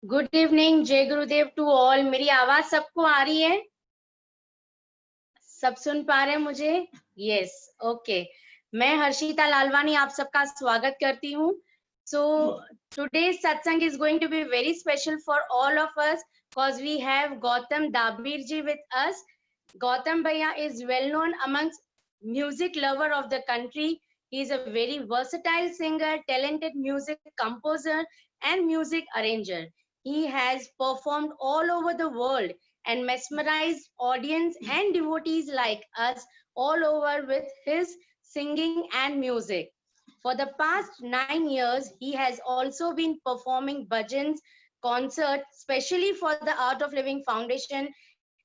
Good evening, जय गुरुदेव to all. मेरी आवाज सबको आ रही है? सब सुन पा रहे हैं मुझे? Yes, okay. मैं हर्षिता लालवानी आप सबका स्वागत करती हूँ। So today satsang is going to be very special for all of us because we have Gautam Dabir ji with us. Gautam Bhaiya is well known amongst music lover of the country. He is a very versatile singer, talented music composer, and music arranger. He has performed all over the world and mesmerized audience and devotees like us all over with his singing and music. For the past 9 years, he has also been performing bhajans concert, especially for the Art of Living Foundation.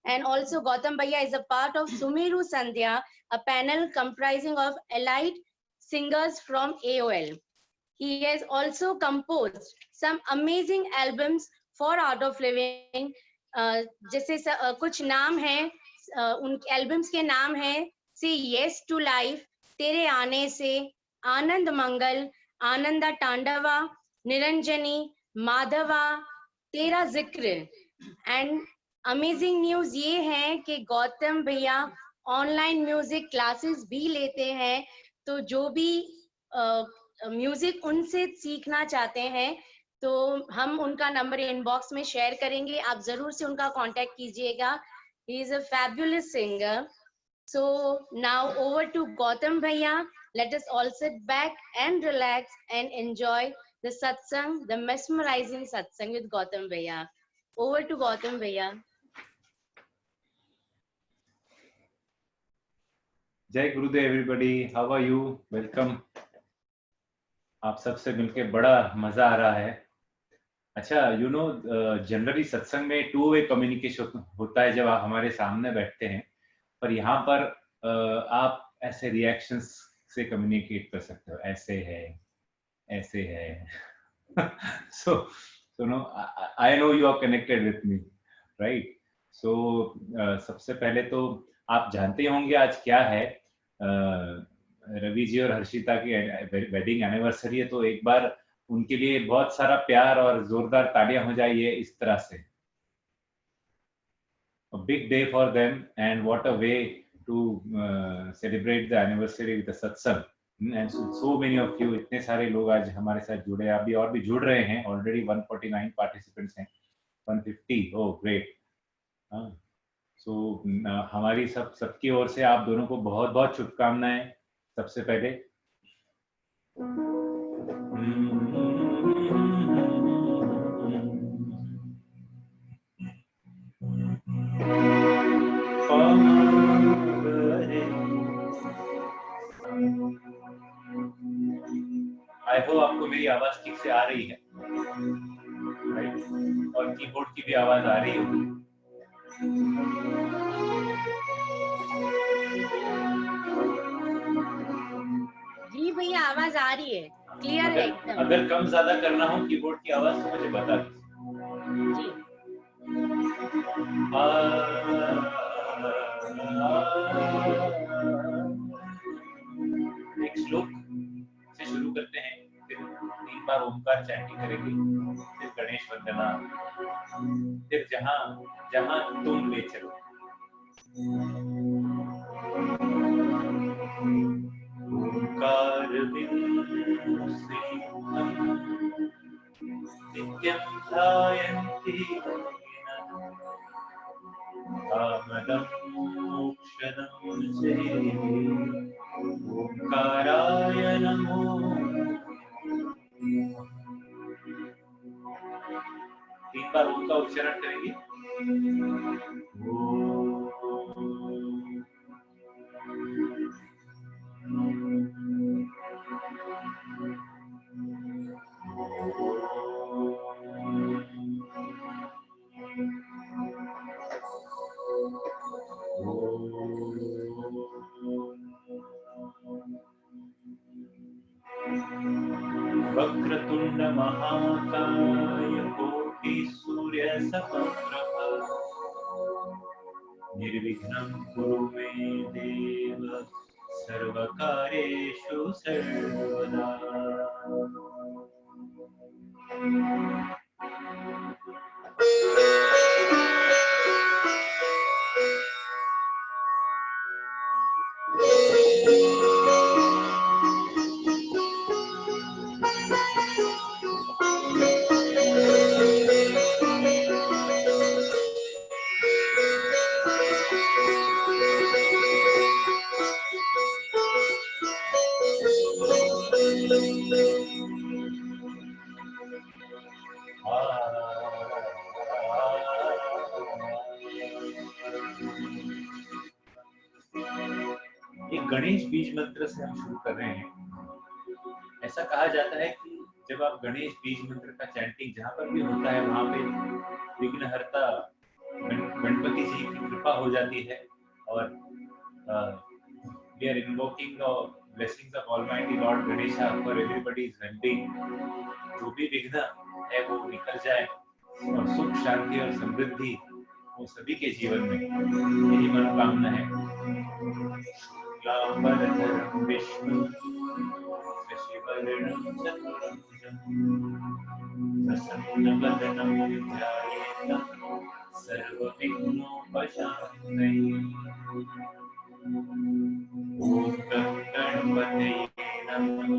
And also Gautam Bhaiya is a part of Sumeru Sandhya, a panel comprising of elite singers from AOL. He has also composed some amazing albums for Art of Living. जैसे कुछ नाम हैं, उन albums के नाम हैं से yes to life, तेरे आने से, आनंद मंगल, आनंदा तांडवा, निरंजनी, माधवा, तेरा जिक्र. एंड अमेजिंग न्यूज ये है कि गौतम भैया ऑनलाइन म्यूजिक क्लासेस भी लेते हैं. तो जो भी म्यूजिक उनसे सीखना चाहते हैं तो हम उनका नंबर इनबॉक्स में शेयर करेंगे, आप जरूर से उनका कांटेक्ट कीजिएगा. He is a fabulous singer. So now over to Gautam Bhaiya. Let us all sit back and relax and enjoy the satsang, the mesmerizing satsang with Gautam Bhaiya. Over to Gautam Bhaiya. जय Gurudev everybody, how are you? Welcome. आप सबसे मिलके बड़ा मजा आ रहा है. अच्छा, you know generally सत्संग में टू वे कम्युनिकेशन होता है जब आप हमारे सामने बैठते हैं, पर यहाँ पर आप ऐसे रिएक्शंस से कम्युनिकेट कर सकते हो. ऐसे है so no, I know you are connected with me, right? So सबसे पहले तो आप जानते होंगे आज क्या है. रवि जी और हर्षिता की वेडिंग एनिवर्सरी है, तो एक बार उनके लिए बहुत सारा प्यार और जोरदार तालियां हो जाइए इस तरह से. A big day for them, and what a way to celebrate the anniversary with the satsang. And so many of you, इतने सारे लोग आज हमारे साथ जुड़े, अभी और भी जुड़ रहे हैं. ऑलरेडी 149 पार्टिसिपेंट्स हैं. 150, ओह ग्रेट. सो हमारी सबकी ओर से आप दोनों को बहुत बहुत शुभकामनाएं. सबसे पहले आई होप आपको मेरी आवाज ठीक से आ रही है, राइट? और कीबोर्ड की भी आवाज आ रही होगी. जी भैया, आवाज आ रही है, क्लियर है एकदम. अगर कम ज्यादा करना हो कीबोर्ड की आवाज तो मुझे बता दीजिए. एक श्लोक से शुरू करते हैं, फिर 3 बार ओमकार चैंटिंग करेंगे, फिर गणेश वंदना, फिर जहां जहां तुम ले चलो. ओंकार बिनु सिद्धं नित्यं ध्यायन्ति कामदं मोक्षदं जय. ओंकाराय नमो. तीन बार ओम का उच्चारण करेंगे. वक्रतुंड महाकाय कोटि सूर्य समप्रभा निर्विघ्नं कुरु मे देव सर्वकार्येषु सर्वदा. एक गणेश बीज मंत्र से हम शुरू कर रहे हैं। ऐसा कहा जाता है कि जब आप गणेश बीज मंत्र का चैंटिंग जहाँ पर भी होता है वहाँ पे विघ्नहर्ता गणपति जी की कृपा हो जाती है और we are invoking the blessings of Almighty Lord Ganesha for everybody's well-being. जो भी विघ्न है वो निकल जाए और सुख शांति और समृद्धि वो सभी के जीवन में, यही मनोकामना है। शुक्लांबरधरं विष्णु शशिवर्णं चतुर्भुजं प्रसन्नवदनं ध्यायेत् सर्वविघ्नोपशान्तये। ॐ गणपतये नमः।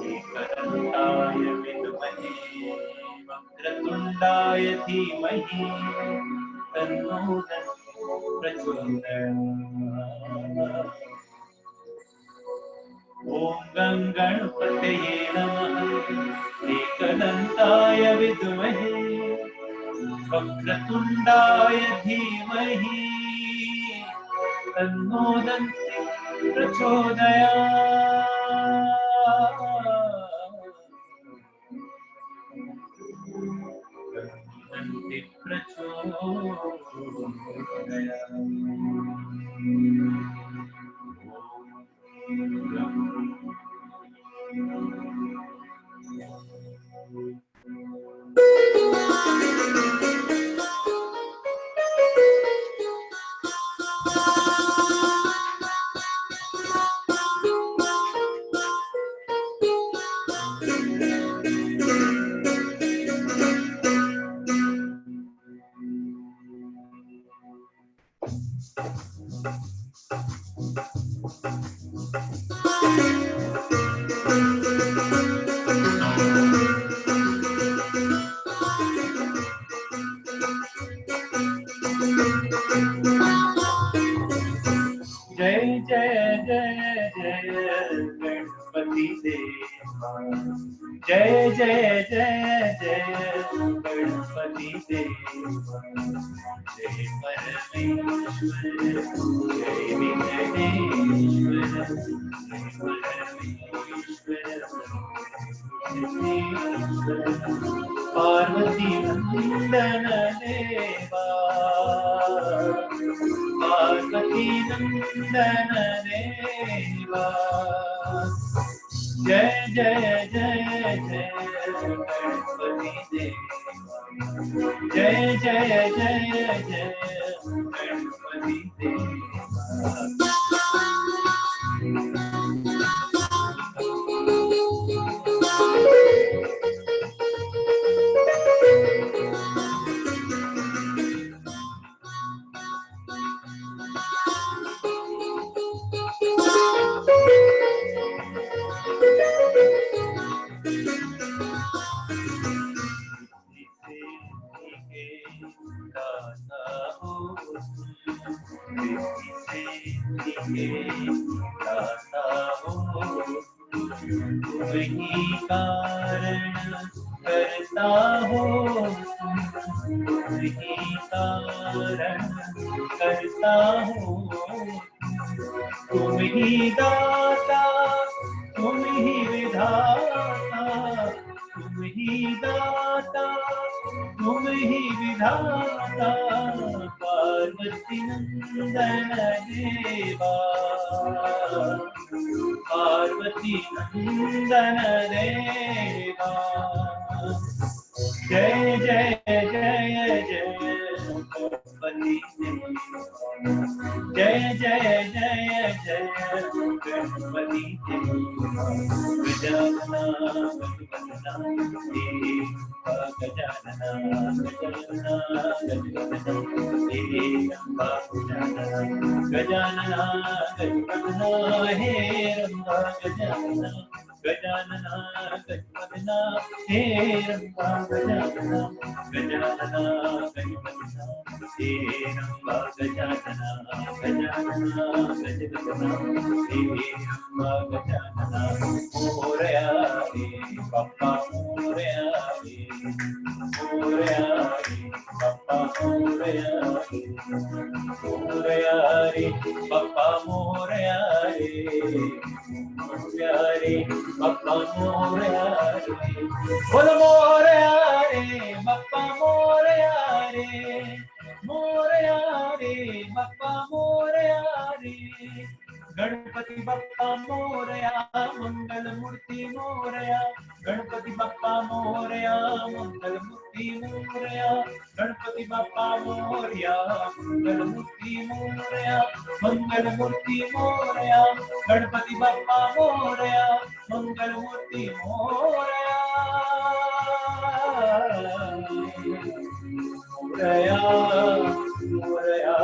एकदन्ताय विद्महे वक्रतुण्डाय धीमहि तन्नो प्रचोदयात्। ॐ गणपतये नमः। एकदन्ताय विद्महे वक्रतुण्डाय धीमहि तन्नो प्रचोदयात्। जय जय जय जय गणपति देवा। जय जय जय जय गणपति देवा। जय परमेश्वर जय विघ्नेश्वर जय परमेश्वर पार्वती नंदन देवा। पार्वती नंदन देवा। जय जय जय जय गणपति देवा। जय जय जय जय गणपति देवा। वही कारण करता हो, वही कारण करता हो। तुम ही दाता तुम ही विधाता, तुम ही दाता तुम ही विधाता। पार्वती नंदन देवा। पार्वती नंदन देवा। जय जय जय जय गणपति देवा। जय जय जय जय गणपति देवा। गजानना गजवदना गजानना गजानना गजवदना गजानना गजवदना हे रंभा गजानना। गजानना गजवदना हे रंभा गजानना। गजानना गजवदना हे रंभा गजानना। गजानना गजवदना हे रंभा गजानना। मोरया रे बाप्पा मोरया रे, मोरया रे बाप्पा मोरया रे पप्पा मोरया रे, मोरया रे पप्पा मोरया रे, बोलो मोरया रे पप्पा मोरया रे, मोरया रे पप्पा मोरया रे, गणपति बप्पा मोरया मंगल मूर्ति मोरया, गणपति बप्पा मोरया मंगल मूर्ति मोरया, गणपति बप्पा मोरया मंगल मूर्ति मोरया, मंगल मूर्ति मोरया, गणपति बप्पा मोरया मंगल मूर्ति मोरया, मोरया मोरया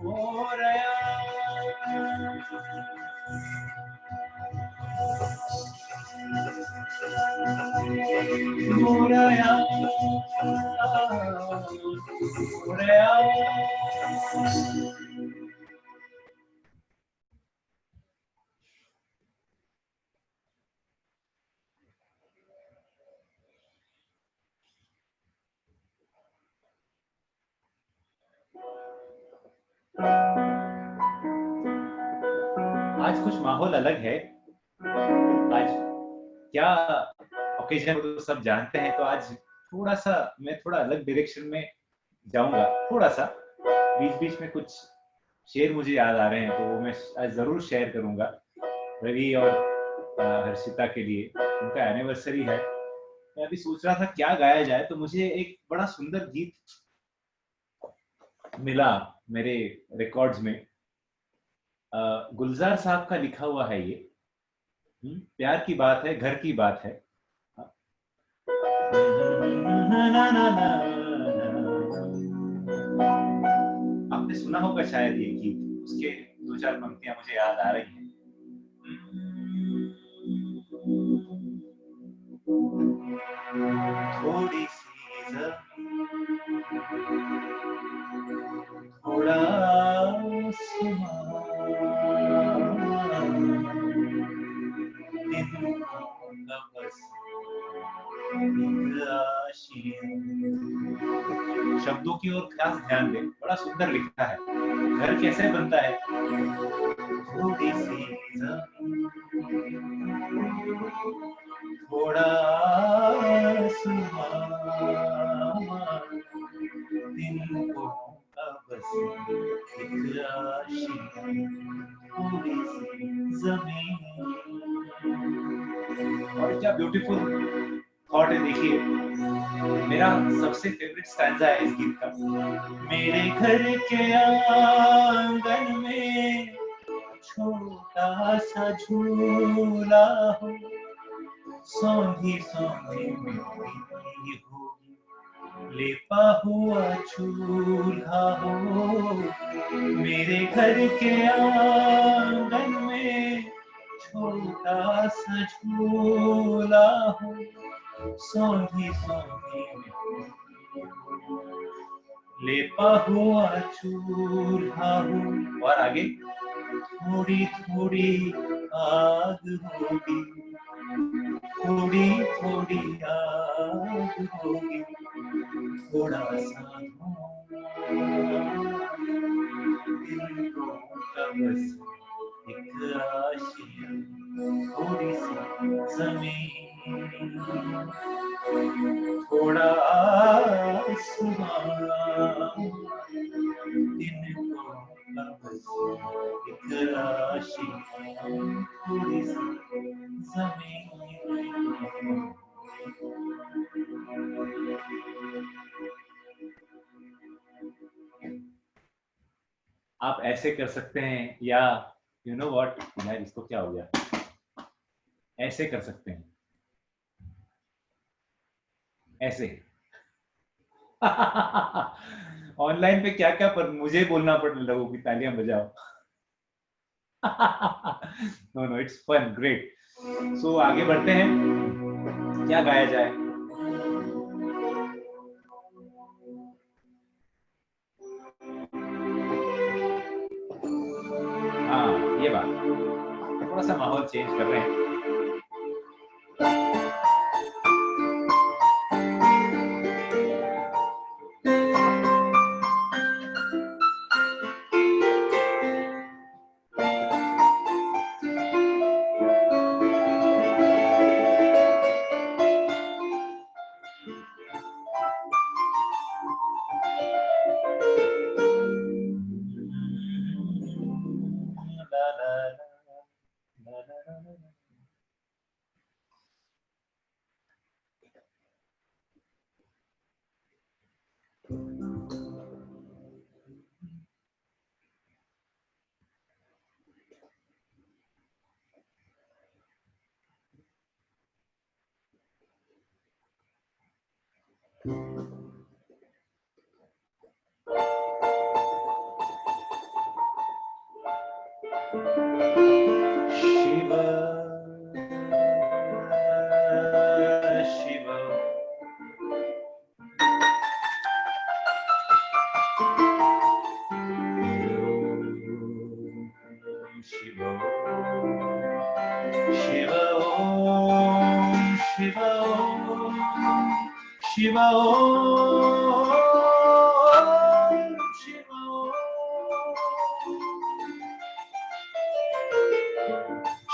मोरया। मोरया मोरया। आज कुछ माहौल अलग है। आज क्या ओकेजन तो सब जानते हैं, तो आज थोड़ा सा मैं थोड़ा अलग डायरेक्शन में जाऊंगा। थोड़ा सा बीच बीच में कुछ शेर मुझे याद आ रहे हैं, तो वो मैं आज जरूर शेयर करूंगा रवि और हर्षिता के लिए। उनका एनिवर्सरी है। मैं अभी सोच रहा था क्या गाया जाए, तो मुझे एक बड़ा सुंदर गीत मिला मेरे रिकॉर्ड्स में। गुलजार साहब का लिखा हुआ है ये। प्यार की बात है, घर की बात है। आपने सुना होगा शायद ये गीत, उसके दो चार पंक्तियां मुझे याद आ रही हैं। थोड़ी सी थोड़ा शब्दों की ओर खास ध्यान दें, बड़ा सुंदर लिखा है। घर कैसे बनता है? थोड़ी सी थोड़ा दिन को बस थोड़ी सी जमीन। और क्या ब्यूटीफुल थॉट है, देखिए। मेरा सबसे फेवरेट स्टैंजा है इस गीत का। मेरे घर के आंगन में छोटा सा झूला हो, सौंधी सौंधी मिट्टी होगी, लेपा हुआ चूल्हा हो। मेरे घर के आंगन में छोटा सा झूला हो, सौंधी सौंधी लेपा हुआ चूल्हा हो। और आगे थोड़ी थोड़ी आग होगी, थोड़ी थोड़ी आग होगी, थोड़ा सा दिल को बस एक आशिया, थोड़ी सी जमीन, थोड़ा आसमान, दिन को बस एक आशिया, थोड़ी सी जमीन। आप ऐसे कर सकते हैं, या यू नो व्हाट, यार इसको क्या हो गया, ऐसे कर सकते हैं, ऐसे। ऑनलाइन पे क्या क्या पर मुझे बोलना पड़ लोगों की तालियां बजाओ। No no, it's fun, great. So आगे बढ़ते हैं, क्या गाया जाए? हाँ, ये बात, थोड़ा सा माहौल चेंज कर रहे हैं। Shiva Om, Shiva Om,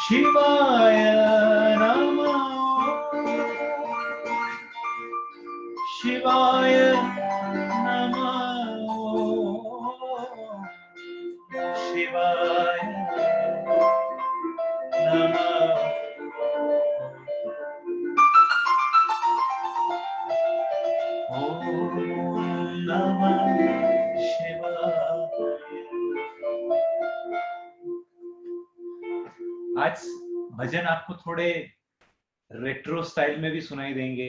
Shivaya Namah, Shivaya Namah, Shivaya Namah. Om Namah Shivaya. आज भजन आपको थोड़े रेट्रो स्टाइल में भी सुनाई देंगे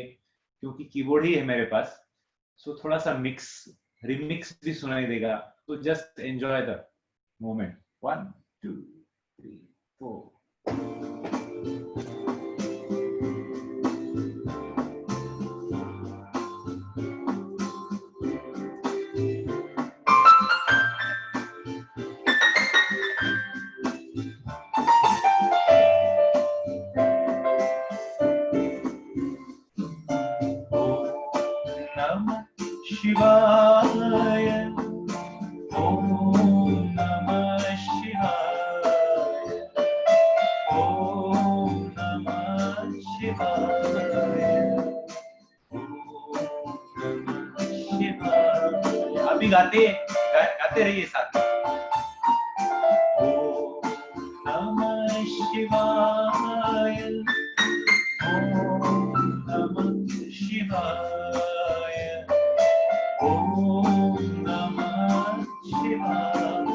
क्योंकि कीबोर्ड ही है मेरे पास, सो थोड़ा सा मिक्स रिमिक्स भी सुनाई देगा, तो just enjoy the moment. 1 2 3 4. Shivaya, Om Namah Shivaya, Om Namah Shivaya, Om Namah Shivaya. आप भी गाते रहिए साथ में. Om Namah Shivaya, Om Namah Shivaya, Om Namah Shivaya,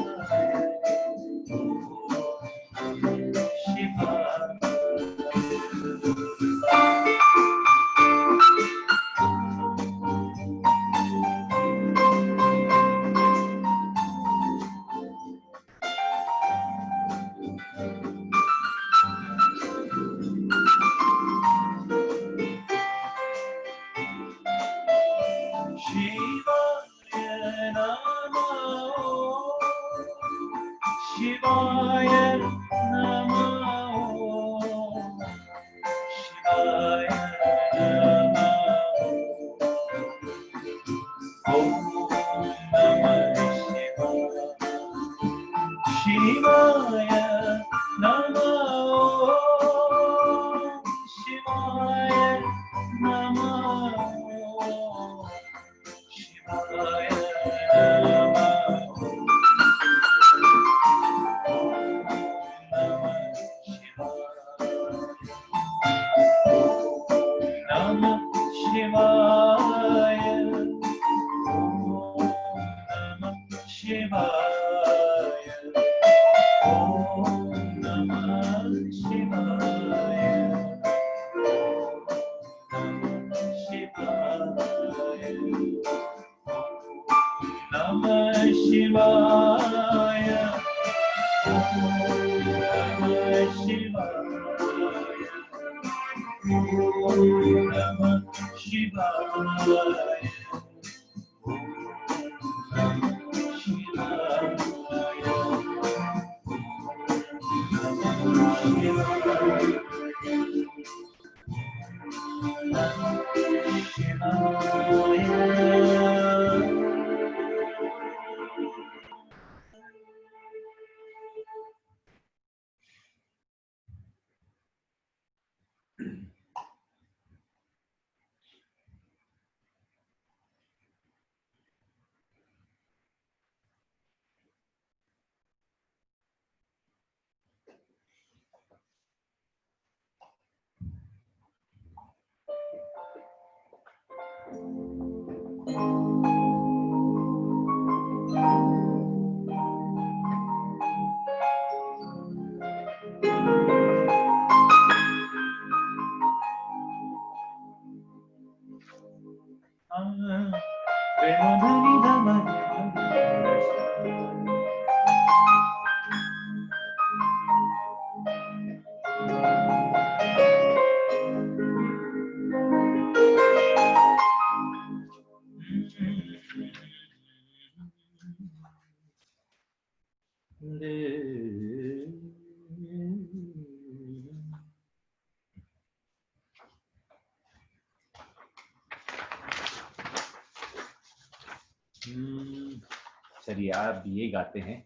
Om Namah Shivaya. Shivaya Namah, Shivaya Namah, Shivaya Namah, Om Namah Shivaya, Shivaya Namah, Shivaya Namah, Shivaya Namah Shivaya, Om Namah Shivaya, Om Namah Shivaya, Om Namah Shivaya, Om Namah Shivaya, Om Namah Shivaya, Om Namah Shivaya, वेणुधनि धमनि चलिए आप ये गाते हैं।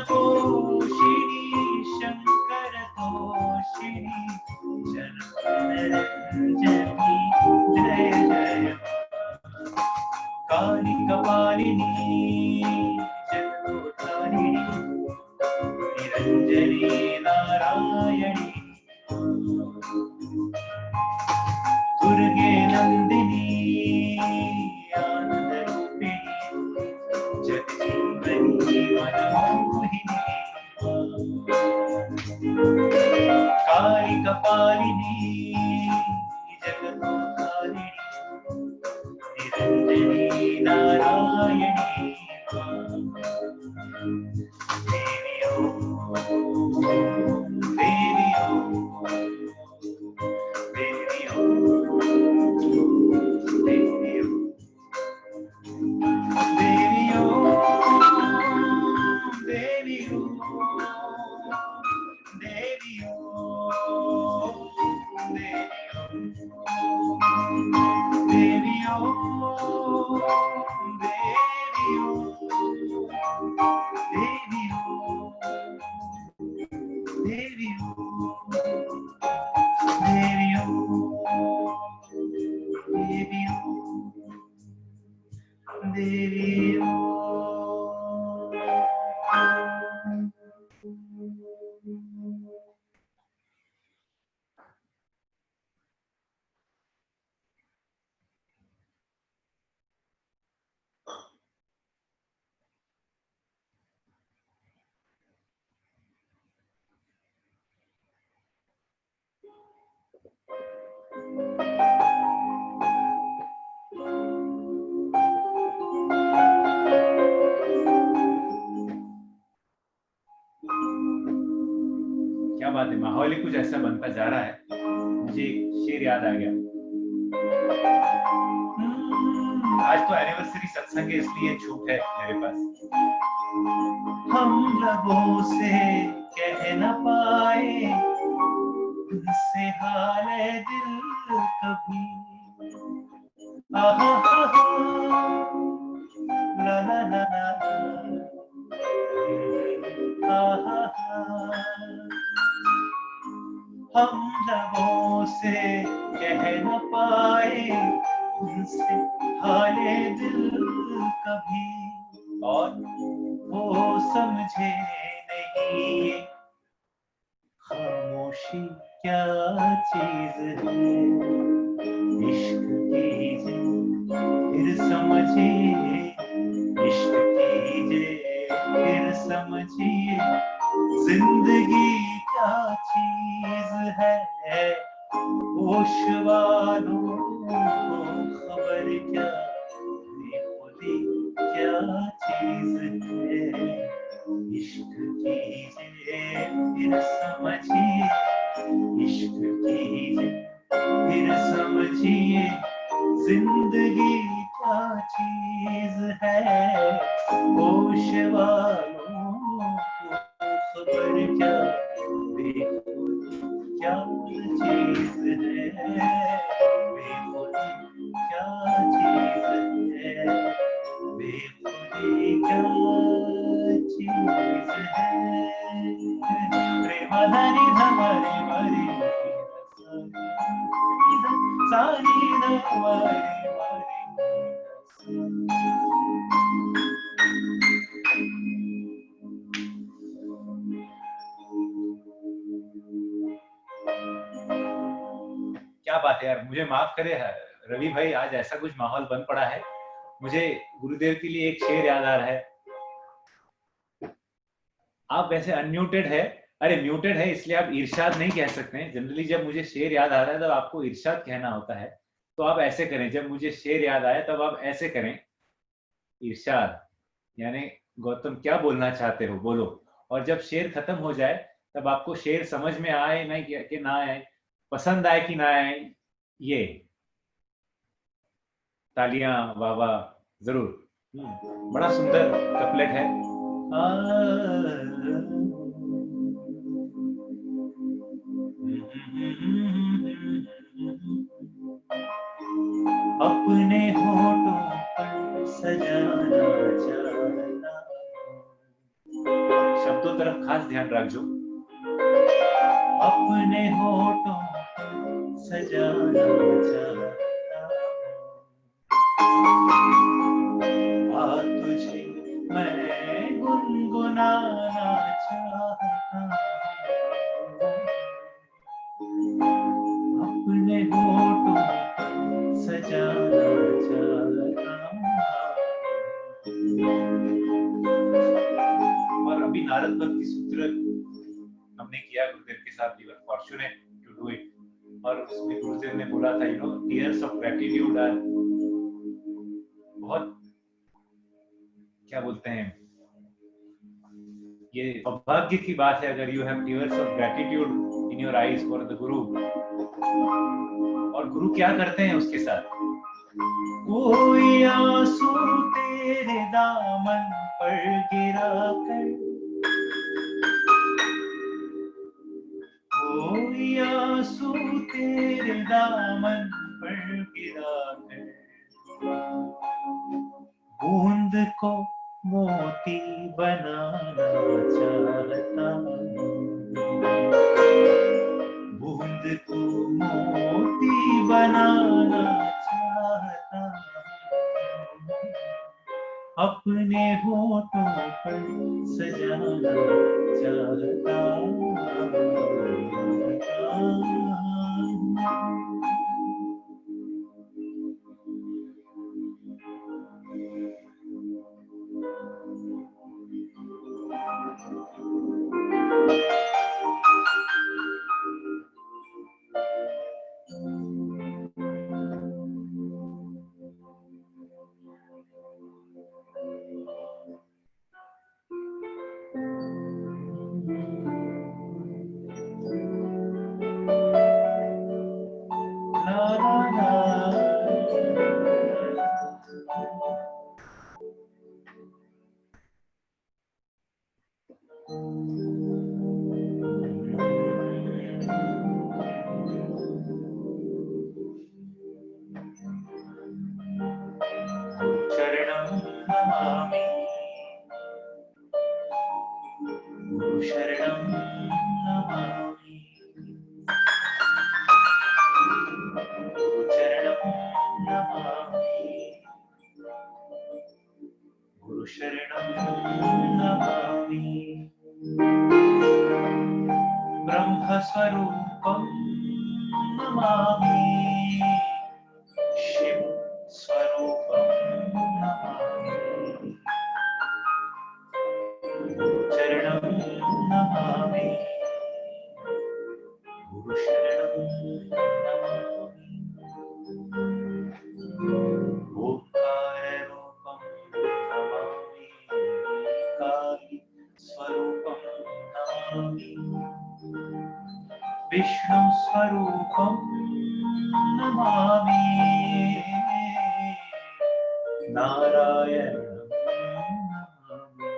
पोषिणी शंकर तोषिणी जनरंजनी जय जय काली कपालिनी जगदोधारिणी निरंजनी नारायणी दुर्गे नंदिनी आनंदरूपिणी जगजीवनी मनमोहिनी काली कपालिनी जगदोधारिणी निरंजनी नारायणी देवी ओम देवी ओम देवी ओम देवी ओम देवी ओम देवी ओम देवी ओम देवी ओम क्या बात है, माहौल ही कुछ ऐसा बनता जा रहा है। मुझे एक शेर याद आ गया। आज तो एनिवर्सरी सत्संग है, इसलिए छूट है मेरे पास। हम लबों से कह न पाए उनसे हाल दिल कभी, आहा ला ला ला ला, आहा हम लबों से कह न पाए उनसे हाले दिल कभी, और वो समझे नहीं खामोशी क्या चीज है। इश्क कीजिए फिर समझिए, इश्क कीजिए फिर समझिए, जिंदगी क्या चीज है। होश वालों को खबर क्या, बेखुदी क्या चीज है। इश्क कीजिए फिर समझिए, इश्क कीजिए फिर समझिए, जिंदगी क्या चीज है। होश वालों को खबर क्या, बेखुदी क्या चीज है। बेखुदी क्या चीज है, बेखुदी क्या चीज है। प्रेमधनी धमरे मरी सारी धमरे मरी। क्या बात है यार, मुझे माफ करे रवि भाई, आज ऐसा कुछ माहौल बन पड़ा है। मुझे गुरुदेव के लिए एक शेर याद आ रहा है। आप वैसे अनम्यूटेड है, अरे म्यूटेड है, इसलिए आप इरशाद नहीं कह सकते हैं। जनरली जब मुझे शेर याद आ रहा है तब आपको इरशाद कहना होता है, तो आप ऐसे करें। जब मुझे शेर याद आए तब आप ऐसे करें, इरशाद, यानी गौतम क्या बोलना चाहते हो बोलो। और जब शेर खत्म हो जाए तब आपको शेर समझ में आए नहीं कि ना आए, पसंद आए कि ना आए, ये तालियां वाह वाह जरूर। बड़ा सुंदर कपलेट है। अपने होठों पर सजाना चाहता, शब्दों तरफ खास ध्यान रखो। अपने होठों सजाना चाहता आ तुझे मैं गुनगुनाना चाहता अपने होठों सजाना चाहता। और अभी नारद भक्ति सूत्र हमने किया गुरुदेव के साथ, we were fortunate to do it. और उसमें गुरुदेव ने बोला था, टीयर्स ऑफ ग्रेटिट्यूड आर, बहुत क्या बोलते हैं, ये सौभाग्य की बात है अगर you have tears of gratitude in your eyes for the गुरु। और गुरु क्या करते हैं उसके साथ? कोई आंसू तेरे दामन पर गिरा कर, कोई आंसू तेरे दामन पर गिरा कर, बूंद को मोती बनाना चाहता, बूंद को मोती बनाना चाहता, अपने होठों पर सजाना चाहता। ब्रह्मस्वरूपं नमामि, शिव स्वरूपं नमामि, चरणं नमामि, गुरुशरणं नमामि, ओंकाररूपं नमामि, काली स्वरूपं नमामि, विष्णु स्वरूपं नमामि, नारायणं नमामि,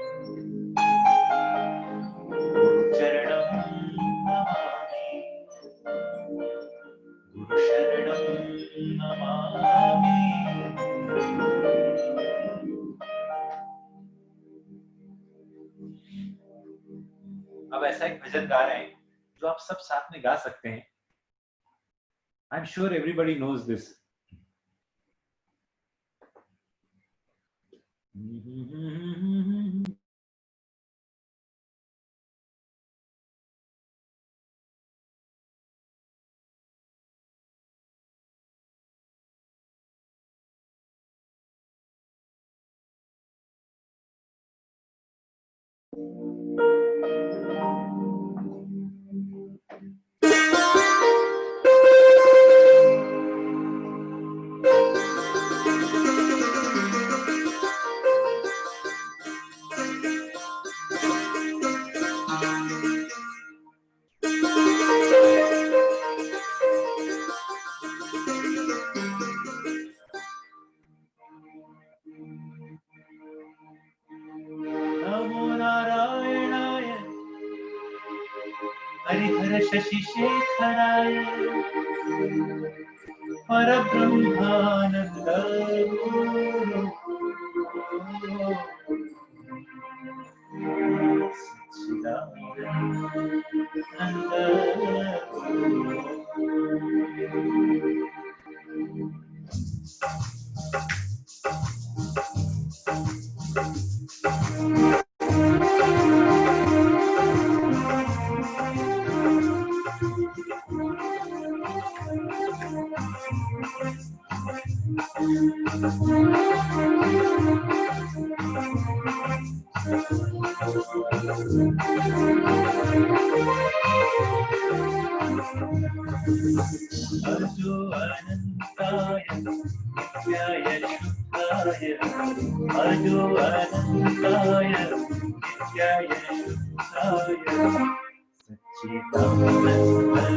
गुरुचरणं नमामि, गुरुशरणं नमामि। अब ऐसा एक भजन गा रहे हैं जो आप सब साथ में गा सकते हैं। I am sure everybody knows this. Harihar शशि शेखराय परब्रह्मानंद गुरु अजो अनंताय नित्याय शुद्धाय अजो अनंताय नित्याय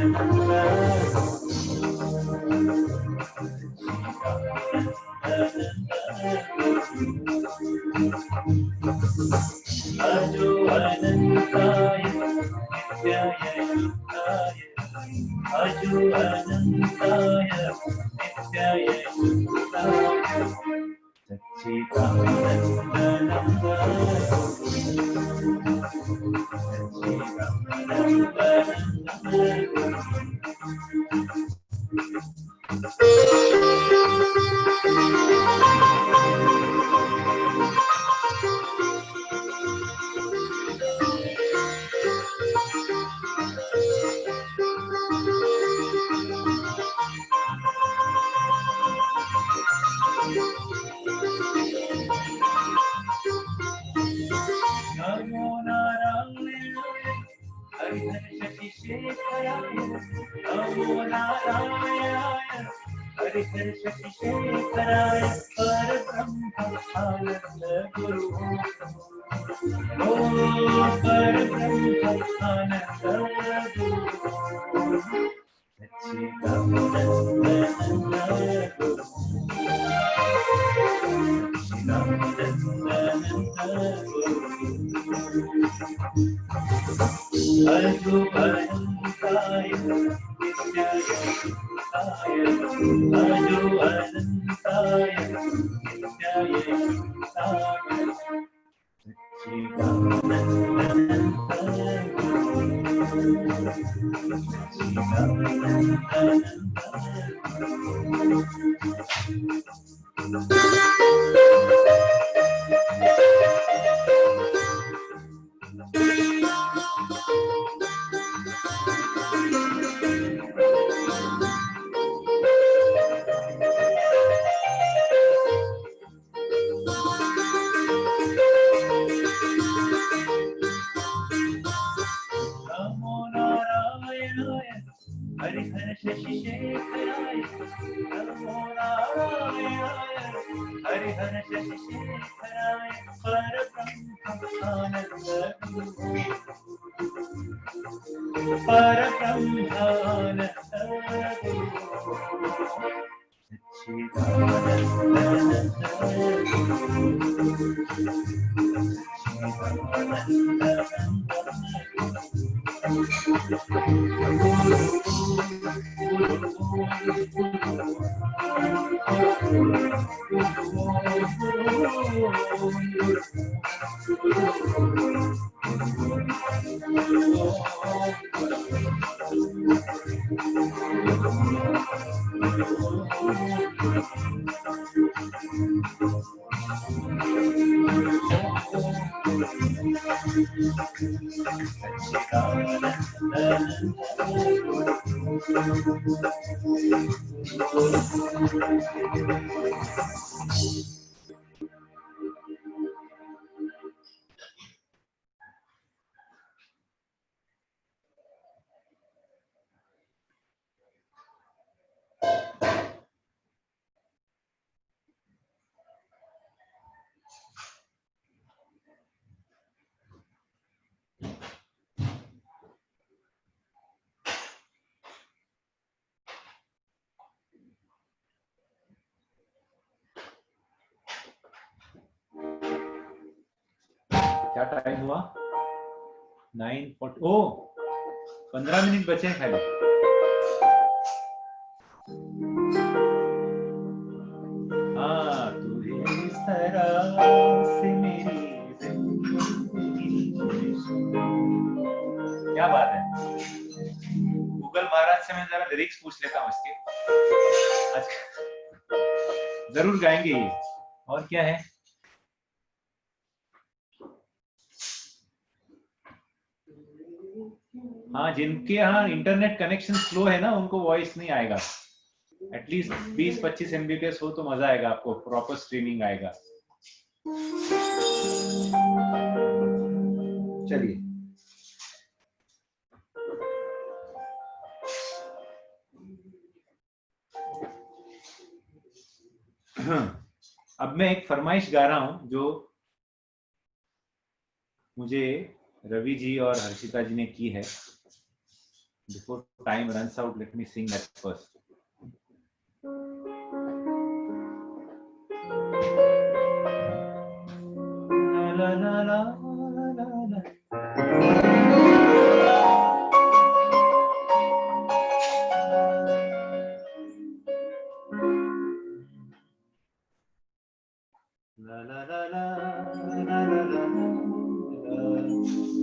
शुद्धाय अजो अनंताय नित्याय शुद्धाय अजो अनंताय नित्याय शुद्धाय नमो नारायणाय हरिहर शशिशेखराय नमो नारायणाय हरिहर शशिशेखराय परब्रह्म आनंद गुरु ओ परब्रह्म आनंद गुरु अजो अनंताय नित्याय शुद्धाय अजो अनंताय नित्याय शुद्धाय नमो नारायणाय हरिहर शशिशेखराय नमो नारायणाय हरिहर शशिशेखराय परब्रह्म आनंद गुरु परब्रह्म आनंद गुरु क्या टाइम हुआ 9:40 ओ 15 मिनट बचे हैं खाली हाँ तुझे इस तरह से मेरी जिंदगी क्या बात है गूगल महाराज से मैं जरा लिरिक्स पूछ लेता हूँ इसके आज जरूर गाएंगे ये और क्या है हाँ जिनके यहाँ इंटरनेट कनेक्शन स्लो है ना उनको वॉइस नहीं आएगा एटलीस्ट 20-25 MBPS हो तो मजा आएगा आपको, प्रॉपर स्ट्रीमिंग आएगा। चलिए अब मैं एक फरमाइश गा रहा हूं जो मुझे रवि जी और हर्षिता जी ने की है। Before time runs out, let me sing that first. ला ला ला ला ला। La la la la la la la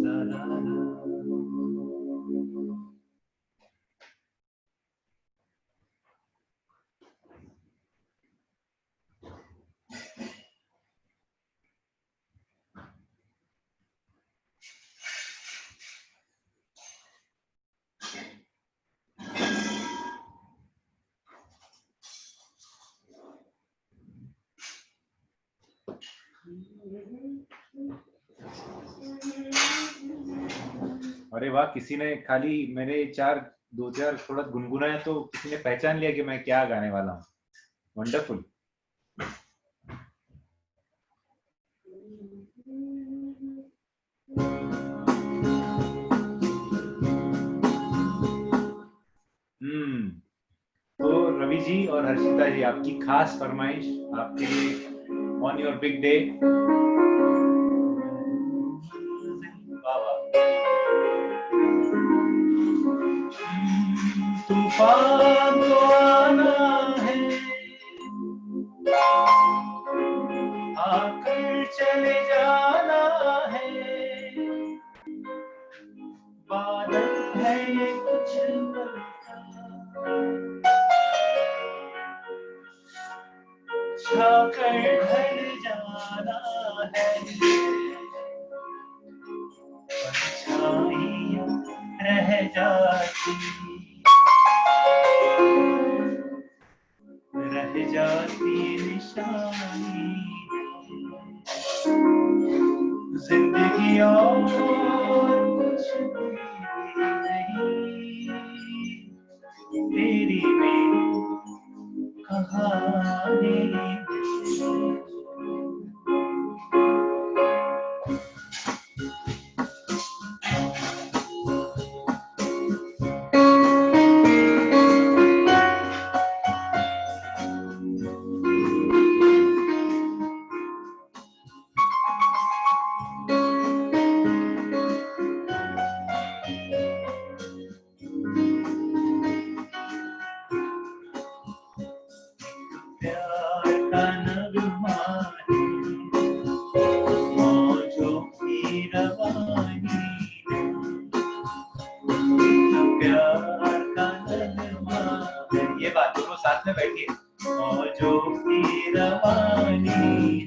la la la। अरे वाह, किसी ने खाली मेरे दो चार थोड़ा गुनगुनाया तो किसी ने पहचान लिया कि मैं क्या गाने वाला हूँ। वंडरफुल। तो रवि जी और हर्षिता जी, आपकी खास फरमाइश आपके लिए ऑन योर बिग डे। तूफान तो आना है, आकर चले जाना है, बादल है ये कुछ छाकर ढल जाना है, परछाइयां रह जाती निशानी। जिंदगी और कुछ नहीं, तेरी मेरी कहानी। ये बात दोनों साथ में बैठिए। मौजों की रवानी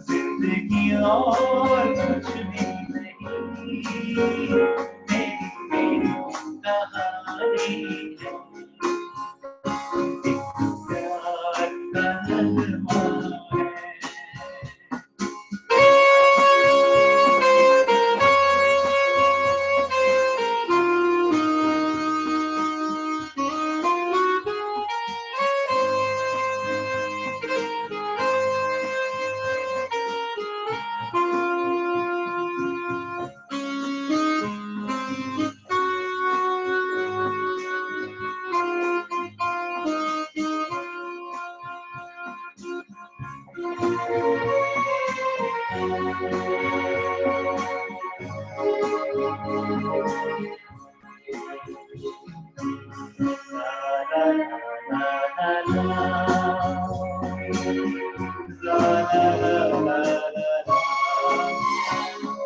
जिंदगी और कुछ भी नहीं, मेरी कहानी प्यार का नगमा है।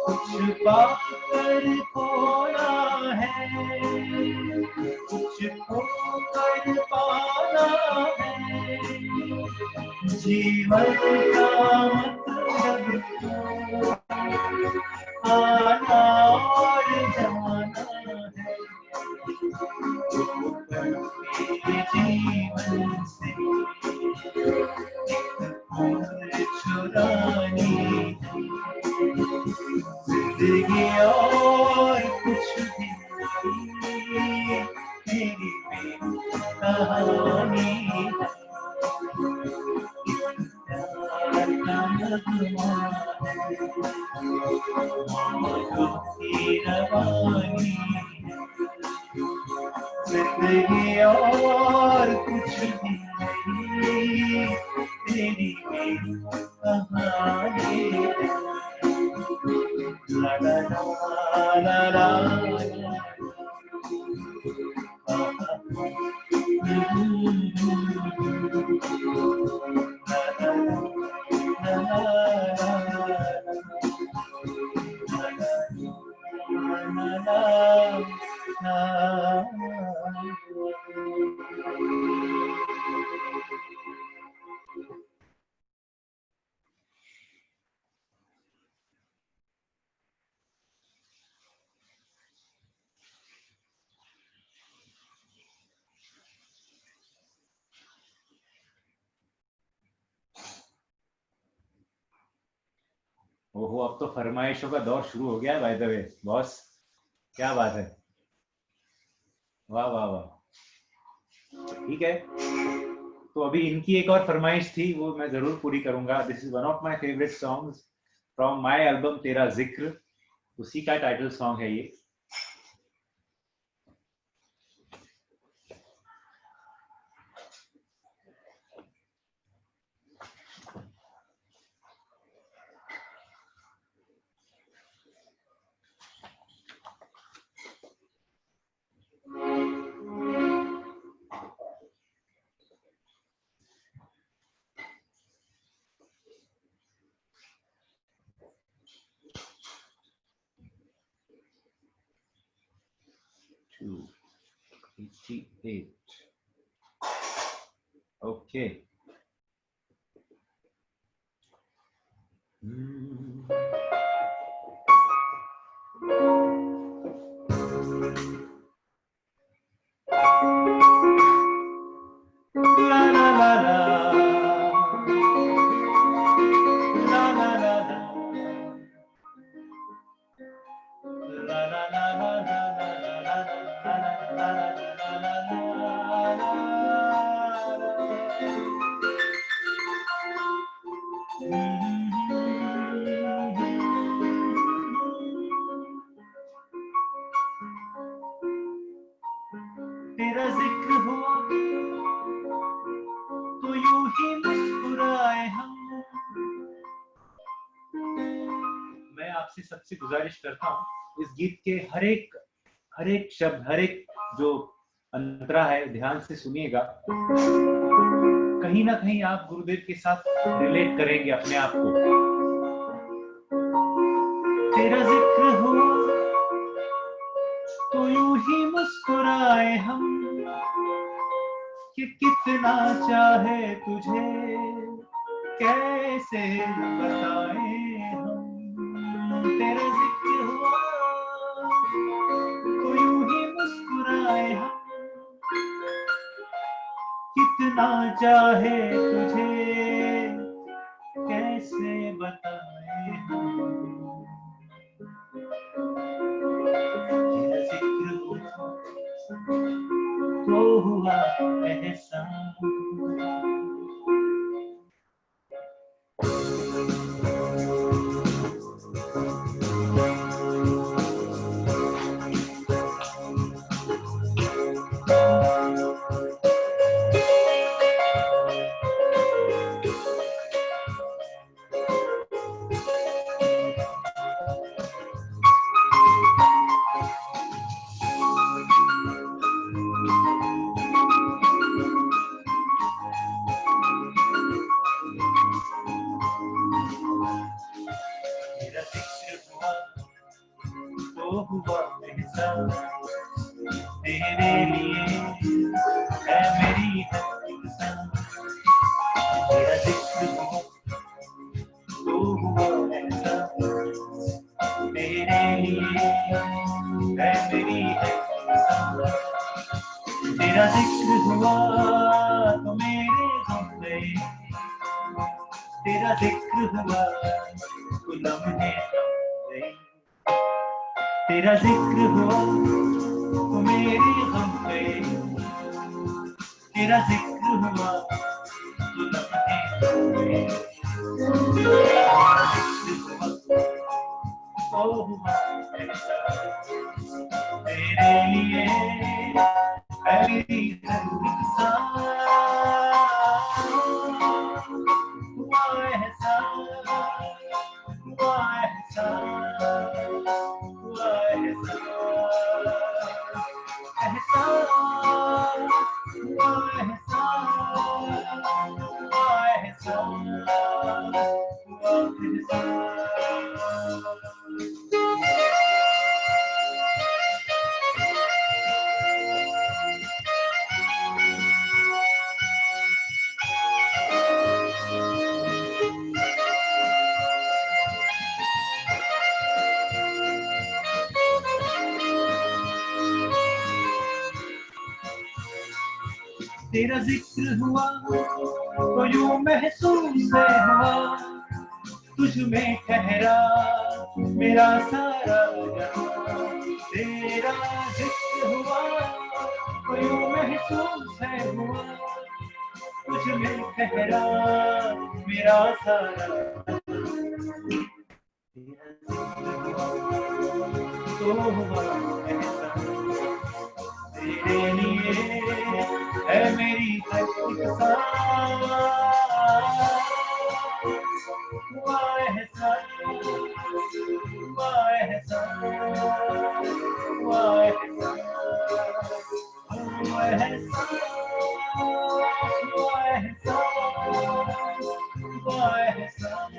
कुछ पाकर खोना है, कुछ खोकर पाना है, जीवन का मतलब आना और जाना है। जिंदगी और कुछ भी नहीं, तेरी मेरी कहानी। ला ला ला ला ओहो, अब तो फरमाइशों का दौर शुरू हो गया है। बाय द वे बॉस, क्या बात है, वाह वाह वाह। ठीक है, तो अभी इनकी एक और फरमाइश थी, वो मैं जरूर पूरी करूंगा। This is one of my favourite songs from my album तेरा जिक्र, उसी का टाइटल सॉन्ग है ये। ओके, तेरा जिक्र हो तो यूं ही मुस्कुराए हम। मैं आपसे सबसे गुजारिश करता हूँ, इस गीत के हर एक शब्द, हर एक जो अंतरा है, ध्यान से सुनिएगा। कहीं ना कहीं आप गुरुदेव के साथ रिलेट करेंगे अपने आप को। तेरा जिक्र हो तो यूं ही मुस्कुराए हम, कि कितना चाहे तुझे कैसे बताए हम। तेरा जिक्र हुआ तो यूं ही मुस्कुराए हम, कितना चाहे तुझे कैसे बताए हम। तेरा जिक्र हुआ तो हुआ एहसान। तेरे लिए है मेरी इंसान। तेरा जिक्र हुआ तो हुआ ऐसा, तेरे लिए है मेरी इंसान। तेरा जिक्र हुआ तो मेरे गम गए, तेरा जिक्र हुआ तो लम्हे थम गए। तेरा जिक्र हुआ तो मेरे गम गए, तेरा जिक्र हुआ तो लम्हे तेरा जिक्र हुआ तो यूं महसूस है हुआ, तुझ में ठहरा मेरा सारा जहां। तेरा जिक्र हुआ तो यूं महसूस है हुआ, तुझ में ठहरा मेरा सारा। तेरा जिक्र हुआ तो हुआ ऐसा, तेरे लिए है मेरी हर एक सांस। हुआ एहसास, हुआ एहसास, हुआ एहसास, हुआ एहसास, हुआ एहसास, हुआ एहसास,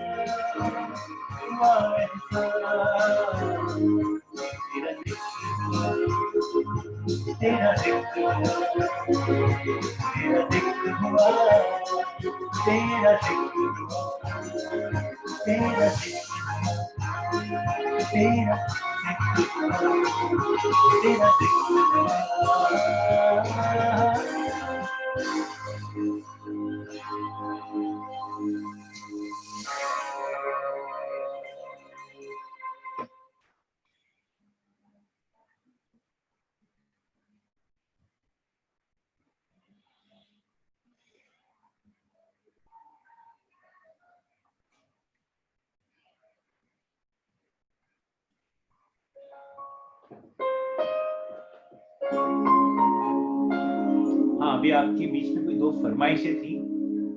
हुआ एहसास। तेरा जिक्र हुआ, तेरा जिक्र हुआ, तेरा जिक्र हुआ, तेरा जिक्र, तेरा जिक्र हुआ। हाँ, अभी आपकी बीच में कोई दो फरमाइशें थी।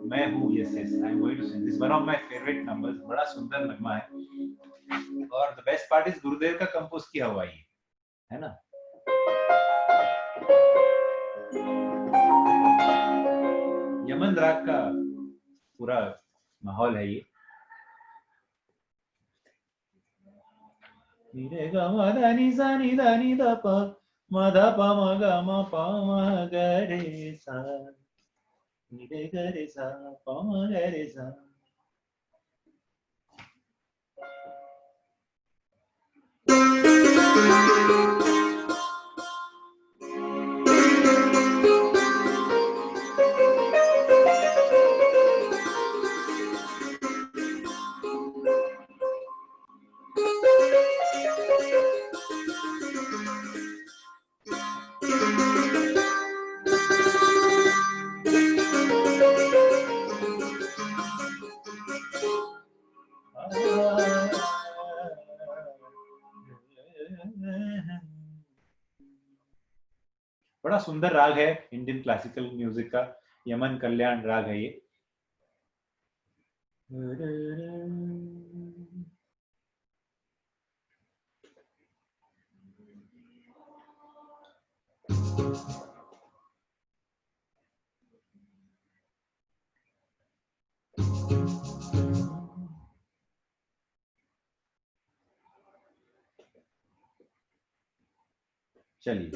मैं हूँ, yes yes, I am going to sing this, one of my favourite numbers, बड़ा सुंदर नगमा है। और द बेस्ट पार्ट इज गुरुदेव का कंपोज किया हुआ ये है ना। यमन राग का पूरा माहौल है ये। रे ग म ध नि सा नि ध नि ध प म ध प म ग म प म ग रे सा नि रे ग रे सा प म ग रे सा। बड़ा सुंदर राग है इंडियन क्लासिकल म्यूजिक का, यमन कल्याण राग है ये। चलिए,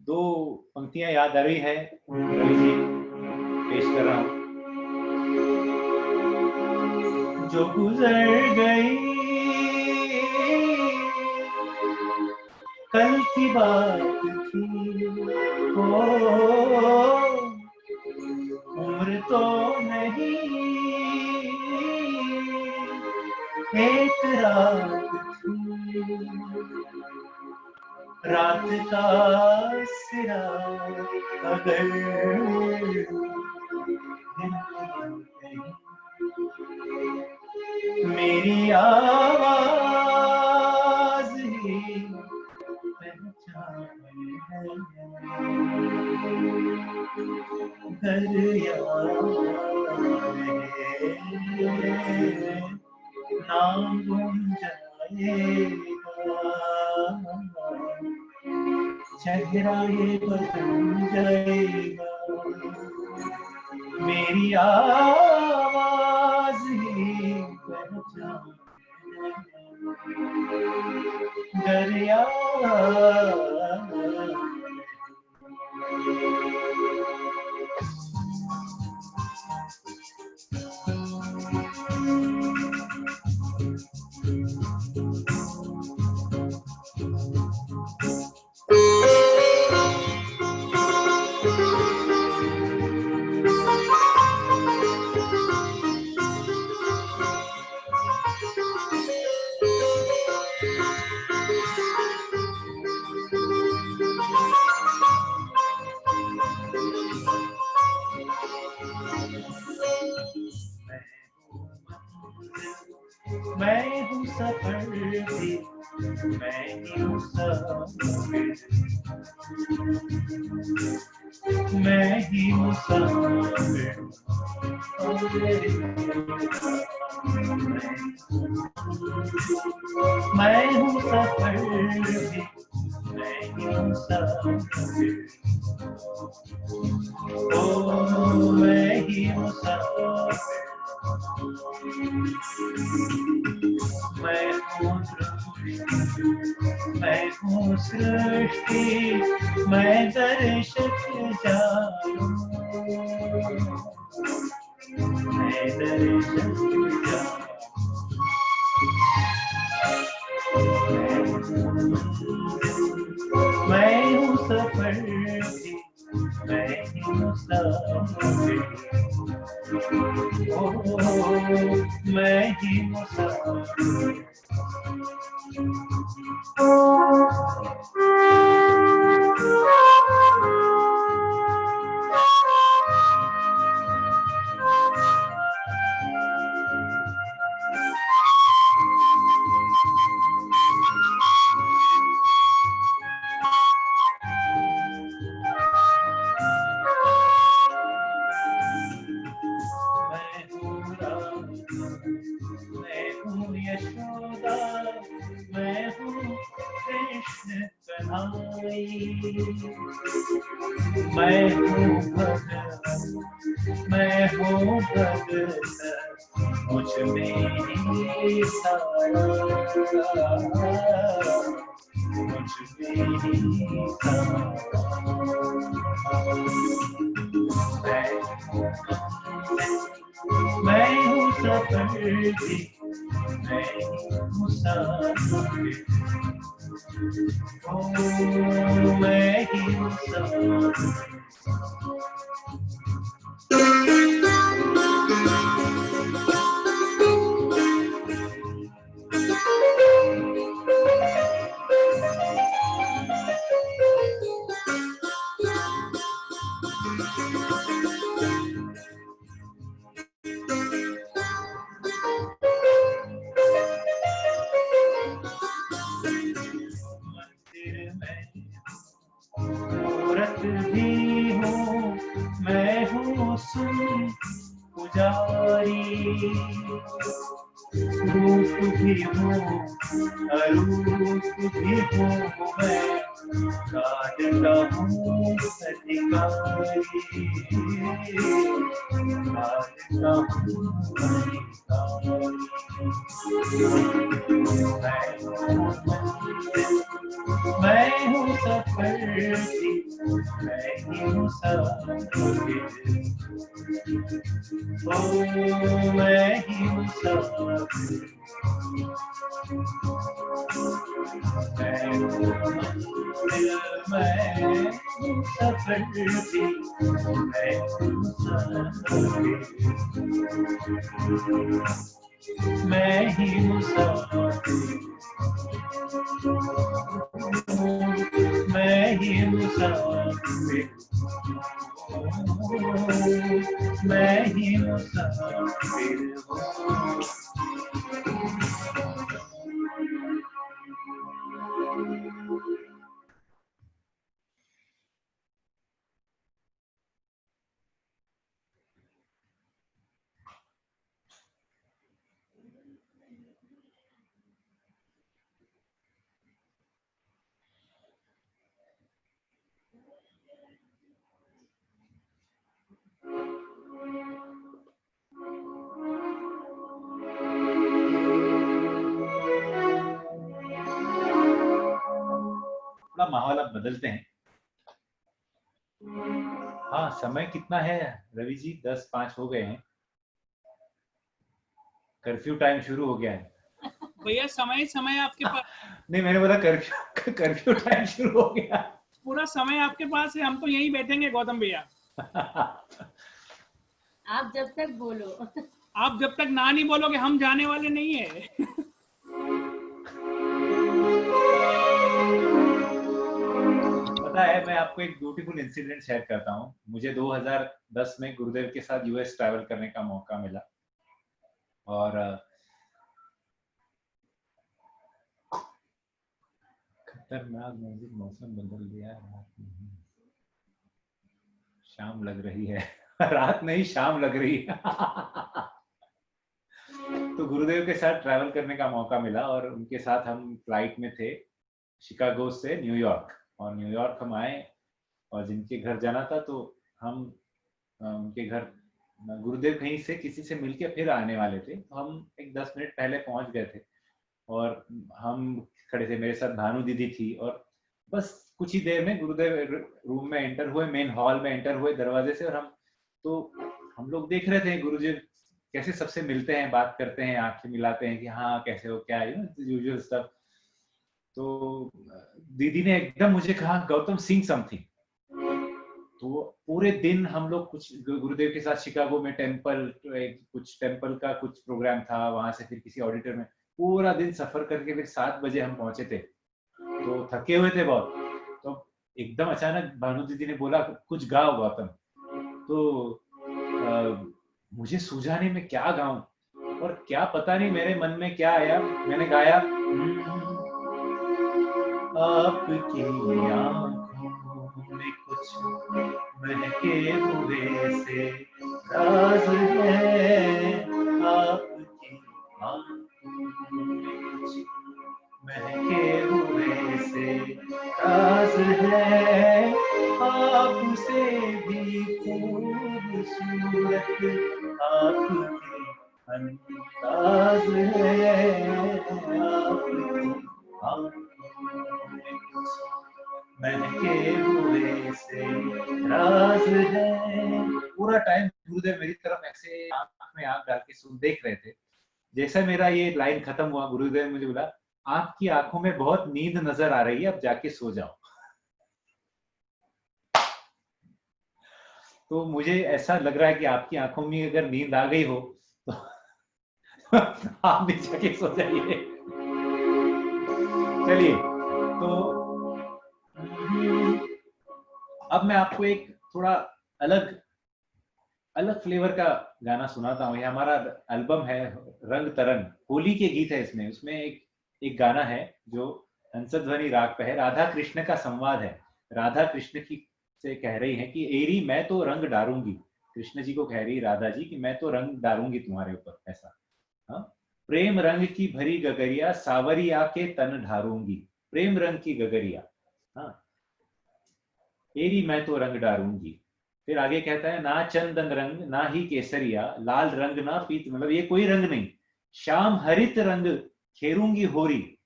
दो पंक्तियां याद आ रही है, रवि जी पेश कर रहा हूं। जो गुजर गई कल की बात थी, ओ उम्र तो नहीं एक रात थी, रात का सिरा अगर मेरी आवाज ही घर नाम गुम जाएगा, चेहरा ये बदल जाएगा, मेरी आवाज ही पहचान दरिया। मैं हूँ सफर भी, मैं ही हूँ मुसाफिर, मैं ही मुसाफिर, मैं हूँ सफर भी, मैं ही मुसाफिर, ओ मैं ही मुसाफिर, मैं हूँ सृष्टि, मैं दर्शक जानूं, मैं दर्शक जानूं, मैं हूँ सफर भी, मैं ही मुसाफिर, ओ मैं ही मुसाफिर। मैं हूँ यशोदा, मैं हूँ कृष्ण कन्हई, मैं हूँ भगत, मैं हूँ भगत, मुझ में ही सारा, मुझ में ही सारा, मैं हूँ सफर भी, मैं ही मुसाफिर, ओ मैं ही मुसाफिर। मूरत भी हूँ, मैं हूँ सुन पुजारी, रूप भी हूँ अरूप भी हूँ, मैं काट का हूँ अधिकारी, काट का हूँ अधिकारी, मैं हूँ सफर भी, मैं ही मुसाफिर, ओ मैं ही मुसाफिर, मैं हूँ सफर भी, मैं हूँ मुसाफिर, मैं ही मुसाफिर, मैं ही मुसाफिर, मैं ही मुसाफिर हूँ। थोड़ा माहौल अब बदलते हैं। हाँ, समय कितना है रवि जी? 10:05 हो गए हैं, कर्फ्यू टाइम शुरू हो गया है। भैया समय आपके पास नहीं, मैंने बोला कर्फ्यू टाइम शुरू हो गया। पूरा समय आपके पास है, हम तो यहीं बैठेंगे गौतम भैया। आप जब तक बोलो। आप जब तक ना नहीं बोलोगे हम जाने वाले नहीं है। पता है, मैं आपको एक ब्यूटीफुल इंसिडेंट शेयर करता हूँ। मुझे 2010 में गुरुदेव के साथ यूएस ट्रैवल करने का मौका मिला और खतरनाक मौसम बदल दिया। शाम लग रही है। रात नहीं, शाम लग रही है। तो गुरुदेव के साथ ट्रैवल करने का मौका मिला और उनके साथ हम फ्लाइट में थे, शिकागो से न्यूयॉर्क। और न्यूयॉर्क हम आए और जिनके घर जाना था तो हम उनके घर, गुरुदेव कहीं से किसी से मिलके फिर आने वाले थे, तो हम एक 10 मिनट पहले पहुंच गए थे और हम खड़े थे। मेरे साथ भानु दीदी थी और बस कुछ ही देर में गुरुदेव रूम में एंटर हुए, मेन हॉल में एंटर हुए दरवाजे से। और हम लोग देख रहे थे गुरुजी कैसे सबसे मिलते हैं, बात करते हैं, आंखें मिलाते हैं कि हाँ कैसे हो, क्या यूजुअल स्टफ। तो दीदी ने एकदम मुझे कहा, गौतम सिंग समथिंग। तो पूरे दिन हम लोग कुछ गुरुदेव के साथ शिकागो में कुछ टेम्पल का कुछ प्रोग्राम था, वहां से फिर किसी ऑडिटर में पूरा दिन सफर करके फिर 7 बजे हम पहुंचे थे। तो थके हुए थे बहुत। तो एकदम अचानक भानु दीदी ने बोला, कुछ गाओ गौतम। तो मुझे सूझा नहीं मैं क्या गाऊं और क्या, पता नहीं मेरे मन में क्या आया। मैंने गाया, आपकी आंखों में कुछ महके हुए से राज है, आपकी आंखों में कुछ महके हुए से राज है, आपसे भी खूबसूरत आपके अंदाज है, आपकी महके हुए से राज है। पूरा टाइम गुरुदेव मेरी तरफ ऐसे आंख में आंख डाल के सुन देख रहे थे। जैसे मेरा ये लाइन खत्म हुआ, गुरुदेव मुझे बोला, आपकी आंखों में बहुत नींद नजर आ रही है, अब जाके सो जाओ। तो मुझे ऐसा लग रहा है कि आपकी आंखों में अगर नींद आ गई हो तो आप भी जाके सो जाइए। चलिए, तो अब मैं आपको एक थोड़ा अलग फ्लेवर का गाना सुनाता हूँ। ये हमारा एल्बम है रंग तरंग, होली के गीत है इसमें। उसमें एक गाना है जो हंसध्वनि राग पे है, राधा कृष्ण का संवाद है। राधा कृष्ण की से कह रही है कि एरी मैं तो रंग डारूंगी, कृष्ण जी को कह रही राधा जी कि मैं तो रंग डारूंगी तुम्हारे ऊपर, ऐसा। हाँ, प्रेम रंग की भरी गगरिया, सावरिया के तन ढारूंगी, प्रेम रंग की गगरिया। हाँ, एरी मैं तो रंग डारूंगी। फिर आगे कहता है, ना चंदन रंग ना ही केसरिया, लाल रंग ना पीत, मतलब ये कोई रंग नहीं, श्याम हरित रंग खेरूंगी होरी,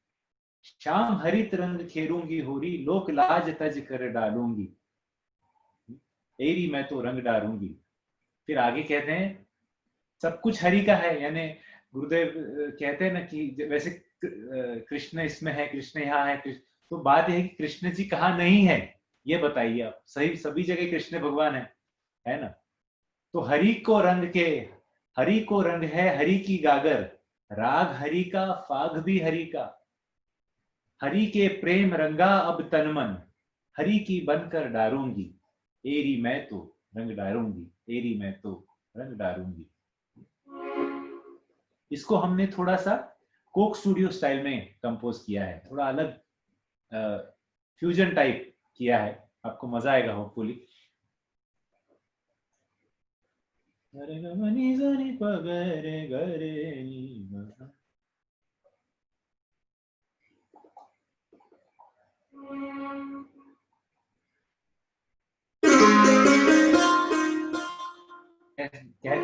श्याम हरित रंग खेरूंगी होरी, लोक लाज तज कर डालूंगी, एरी मैं तो रंग डारूंगी। फिर आगे कहते हैं, सब कुछ हरि का है, यानी गुरुदेव कहते हैं ना कि वैसे कृष्ण इसमें है, कृष्ण यहाँ है, तो बात यह है कि कृष्ण जी कहाँ नहीं है ये बताइए आप। सही, सभी जगह कृष्ण भगवान है ना। तो हरि को रंग के, हरि को रंग है हरि की गागर, राग हरि का फाग भी हरि का, हरि के प्रेम रंगा अब तन मन, हरि की बनकर डारूंगी, एरी मैं तो रंग डारूंगी, एरी मैं तो रंग डारूंगी। इसको हमने थोड़ा सा कोक स्टूडियो स्टाइल में कंपोज किया है, थोड़ा अलग फ्यूजन टाइप किया है, आपको मजा आएगा होपफुली।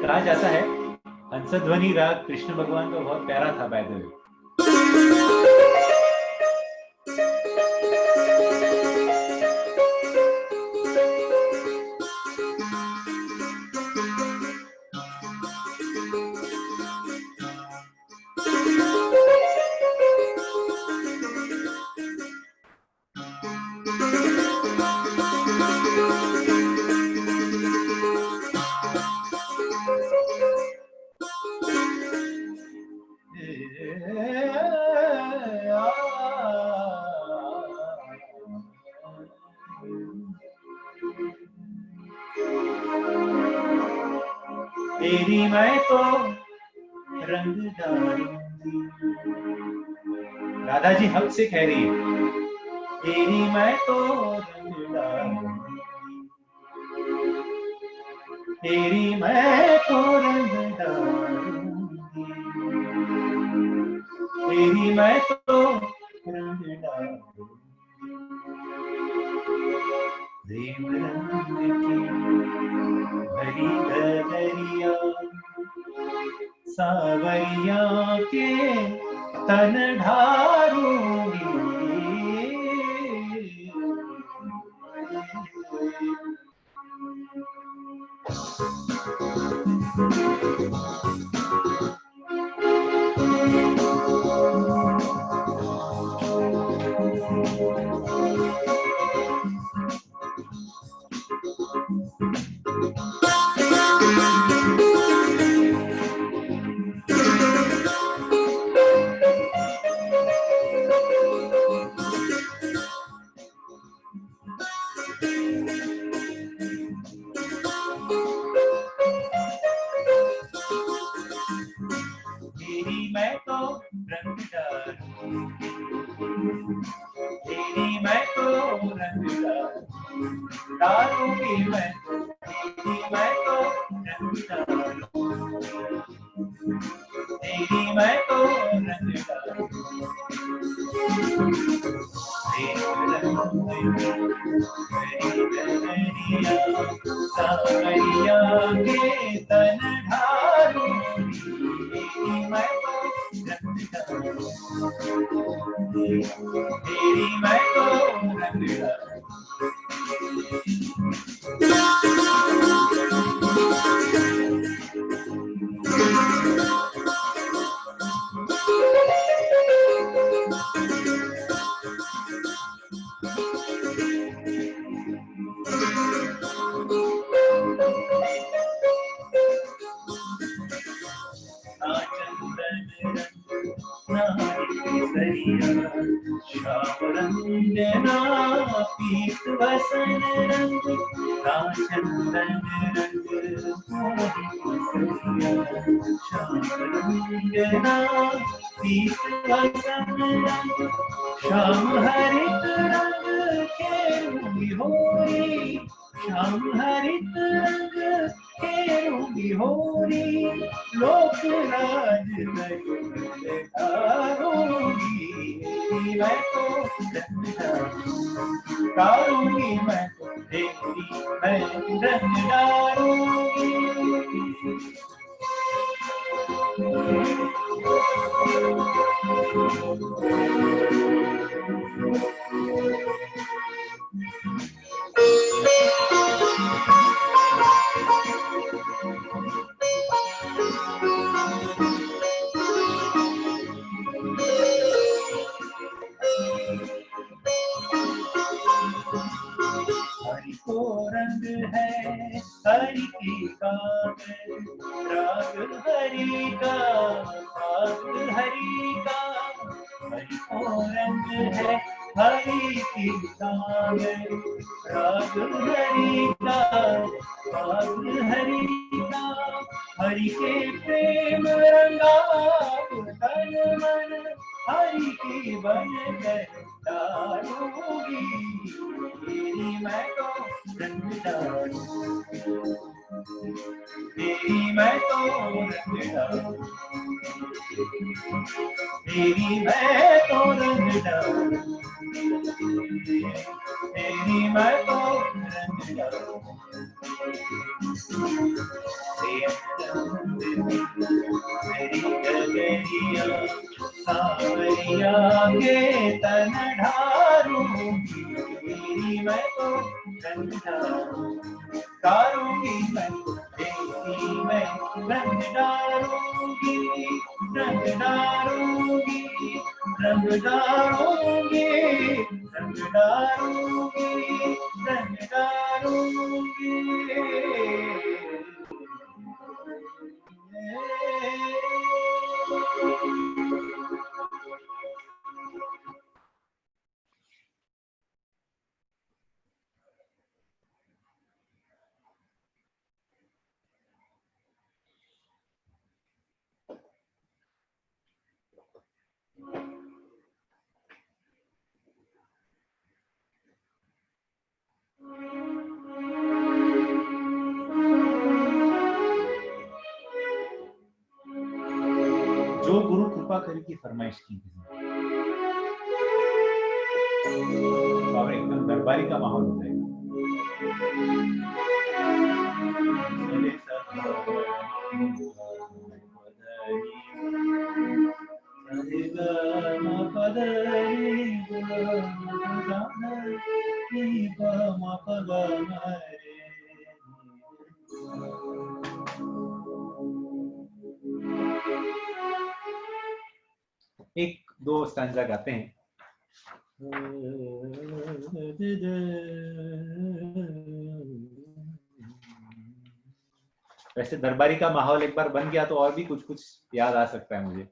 कहा जाता है हंसध्वनि राग कृष्ण भगवान का बहुत प्यारा था बाय द वे। तेरी मैं तो रंग डालूंगी। राधा जी हक से कह रही है, तेरी मैं तो रंग डालूंगी, तेरी मैं तो रंग डालूंगी, तेरी मैं तो रंग डालूंगी। प्रेम रंग की भरी गगरिया, सावरिया के तन ढारूंगी। तेरी मैं तो रंग डालूंगी, तेरी मैं तो रंग डालूंगी, मैं तेरी मैं तो रंग डालूंगी, तेरी मैं तो रंग डालूंगी। सावरिया के तन ढारूंगी, तेरी मैं तो रंग डालूंगी, तेरी मैं तो रंग श्याम रंग ना पीत वसन रंग, चंदन रंग श्याम रंग ना पीत वसन रंग, श्याम हरित रंग खेरूंगी होरी, श्याम हरित रंग खेरूंगी होरी, लोक राज डारूंगी, मैं तो डारूंगी, मैं तो तेरी मैं रंग डारूंगी। हरि को रंग है हरि की कागज, राग हरि का भाग हरि का, हरि को रंग है हरि की कागज, राग हरि का भाग हरि का, हरि के प्रेम रंगा तन मन, हरि की बन कर डालूंगी, तेरी मैं तो रंग डालूंगी, तेरी मैं तो रंग डालूंगी, तेरी मैं तो रंग डालूंगी, तेरी मैं तो रंग डालूंगी। मेरी गगरिया सावरिया के तन ढारूंगी, तेरी मैं तो रंग डारूंगी, मैं तेरी मैं रंग डारूंगी, रंग डारूंगी, रंग डारूंगी, रंग डारूंगी, रंग डारूंगी। जो गुरु कृपा करी की फरमाइश की और एकदम दरबारी का माहौल हो जाएगा। एक दो स्टैंजा गाते हैं। वैसे दरबारी का माहौल एक बार बन गया तो और भी कुछ कुछ याद आ सकता है मुझे।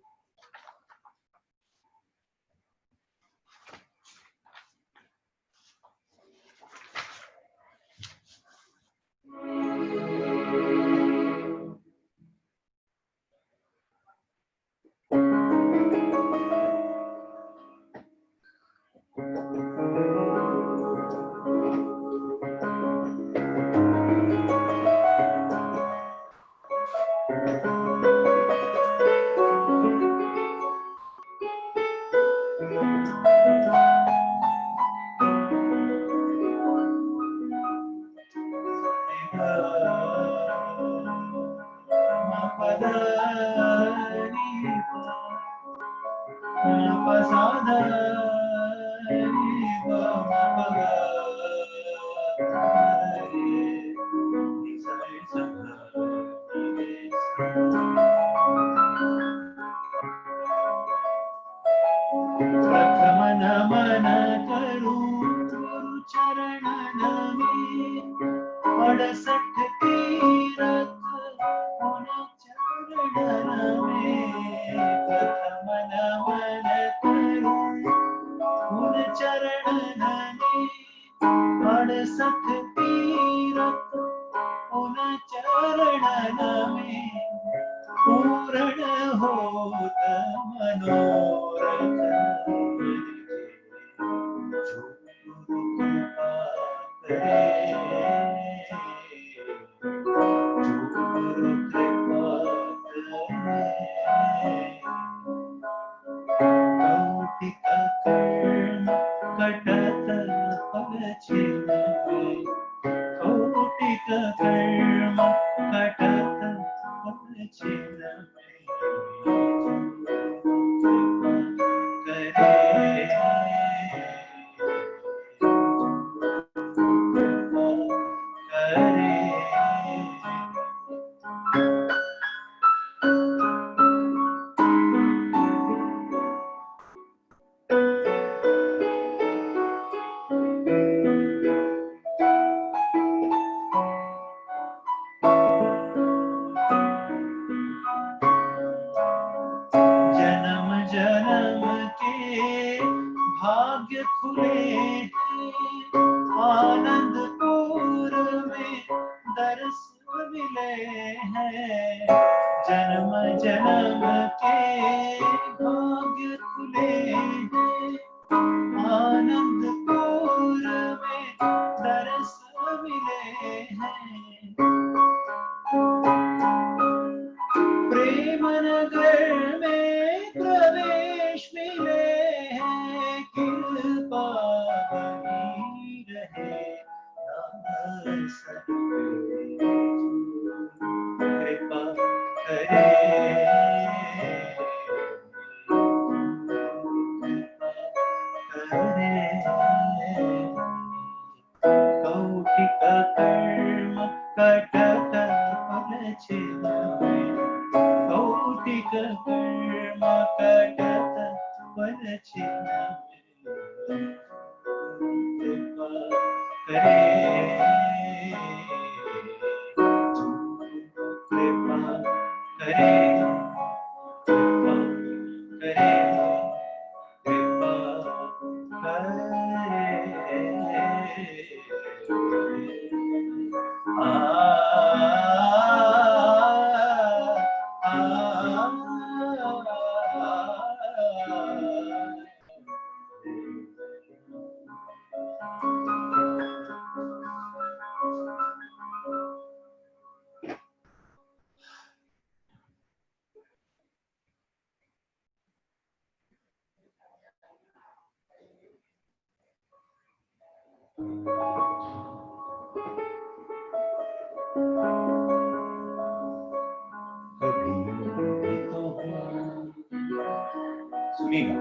सुनिएगा।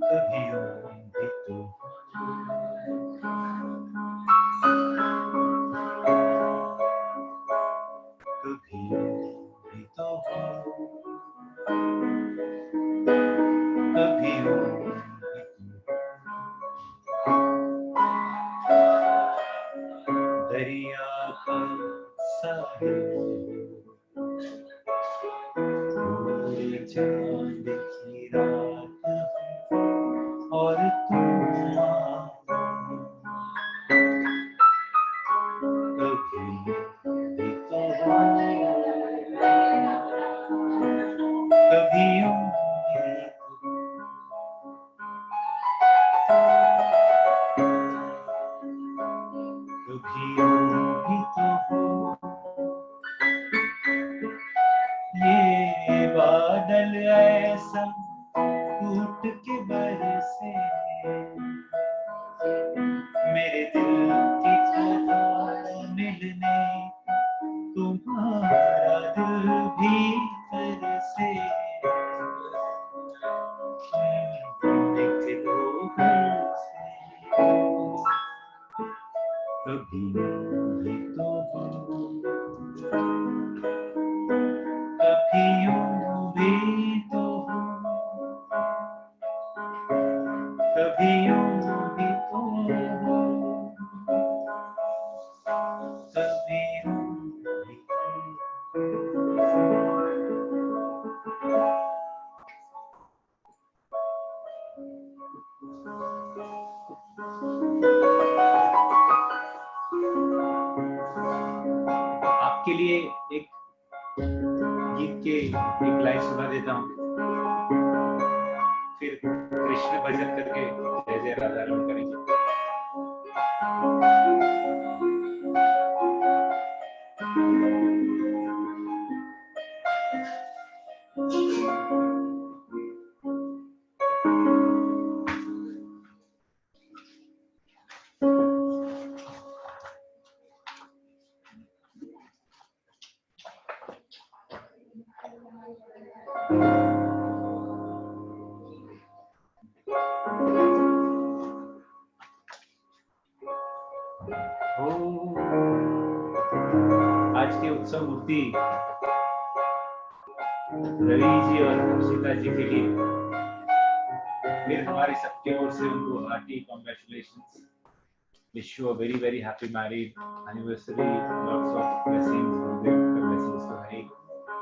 कभी यूं भी तो कभी यूं भी तो कभी यूं भी तो दरिया का साहिल चांद की रात और तुम कभी भी तो कभी यूं भी तो कभी यूं भी तो ये बादल ऐसा टूट के बरसे मेरे दिल की तरह मिलने तुम्हारा दिल भी तरसे लिख दो से कभी भी तो कभी यूं भी तो कभी यूं भी तो कभी यूं भी आपके लिए एक गीत के एक लाइन सुना देता हूँ, फिर कृष्ण भजन करके जय जय राधा रमन करेंगे। आज के उत्सव मूर्ति रवि जी और हर्षिता जी के लिए फिर हमारी सबकी ओर से उनको hearty congratulations. Wish you a very very happy married anniversary, lots of blessings, blessings to Hari,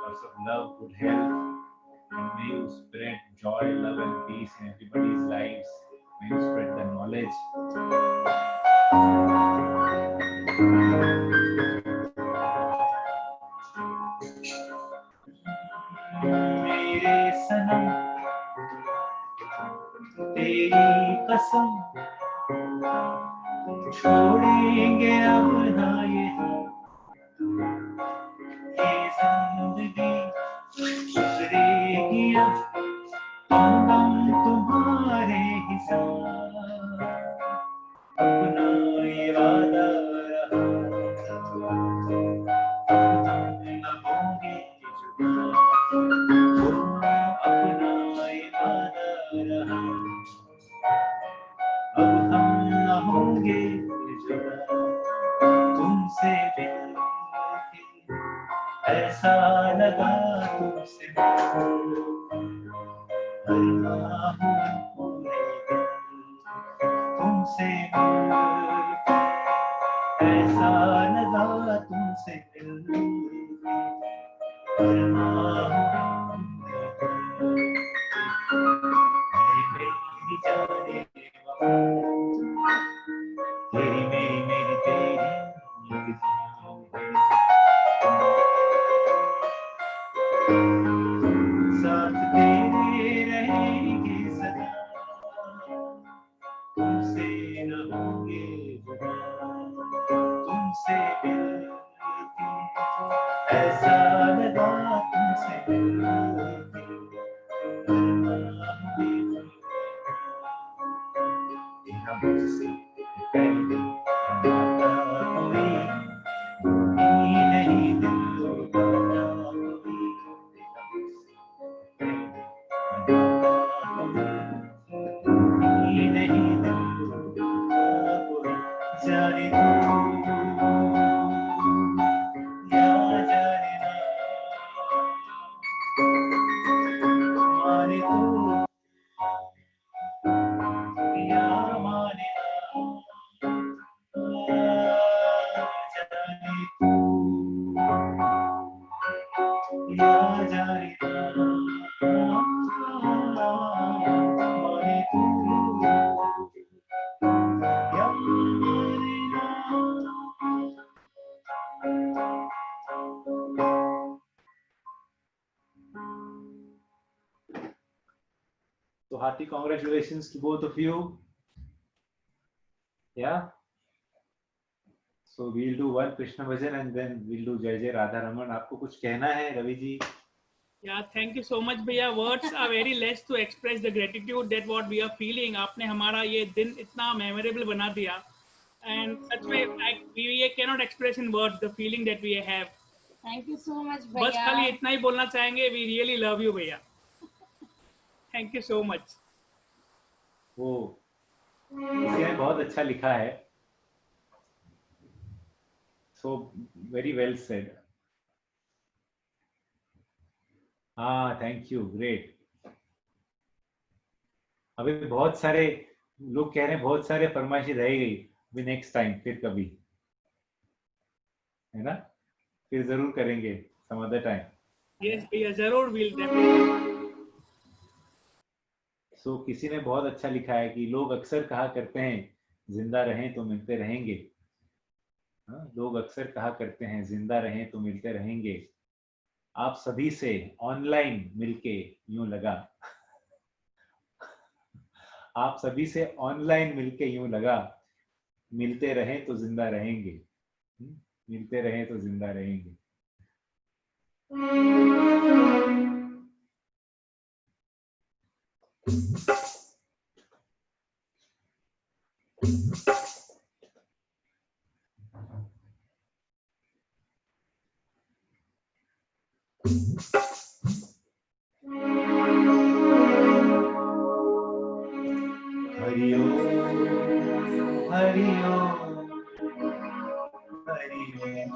lots of love, good health, and may you spread joy, love and peace in everybody's lives. May you spread the knowledge. मेरे सनम तेरी कसम छोड़ेंगे अब ना ये जिंदगी गुजरेगी अब हम तुम्हारे ही साथ। अपना ये वादा रहा न होंगे जुदा, अपना ये वादा रहा अब हम न होंगे जुदा। तुमसे मिलके ऐसा लगा तुमसे तुमसे मिलके ऐसा लगा तुमसे मिलके मेरी जाने तेरी मेरी तेरी साथ तेरे रहेंगे सदा, तुमसे न होंगे जुदा। तुमसे मिलके ऐसा लगा तुमसे मिलके तेरा मुझसे पहले नाता कोई नहीं दिल लुभाता कोई। तेरा मुझसे पहले नाता कोई जाने तू, या जाने ना, माने तू या माने ना, जाने तू या जाने ना, माने तू या माने ना। So hearty congratulations to both of you. Yeah. So we'll do one Krishna bhajan and then we'll do Jai Jai Radha Raman. आपको कुछ कहना है Ravi ji? Yeah, thank you so much भैया. Words are very less to express the gratitude that what we are feeling. आपने हमारा ये दिन इतना memorable बना दिया. And such way, we cannot express in words the feeling that we have. Thank you so much, बस भैया. खाली इतना ही बोलना चाहेंगे. We really love you भैया. Thank you so much. वो किसी ने बहुत अच्छा लिखा है. So very well said. हाँ, thank you, great. अभी बहुत सारे लोग कह रहे हैं, बहुत सारे फरमाइशी रह गई. अभी नेक्स्ट टाइम फिर कभी, है ना? फिर जरूर करेंगे some other time. Yes भैया, जरूर we'll definitely. So किसी ने बहुत अच्छा लिखा है कि लोग अक्सर कहा करते हैं जिंदा रहें तो मिलते रहेंगे. हाँ, लोग अक्सर कहा करते हैं जिंदा रहें तो मिलते रहेंगे. आप सभी से ऑनलाइन मिलके यूं लगा, आप सभी से ऑनलाइन मिलके यूं लगा, मिलते रहें तो जिंदा रहेंगे. मिलते रहें तो जिंदा रहेंगे. हरि ओम, हरि ओम, हरि ओम,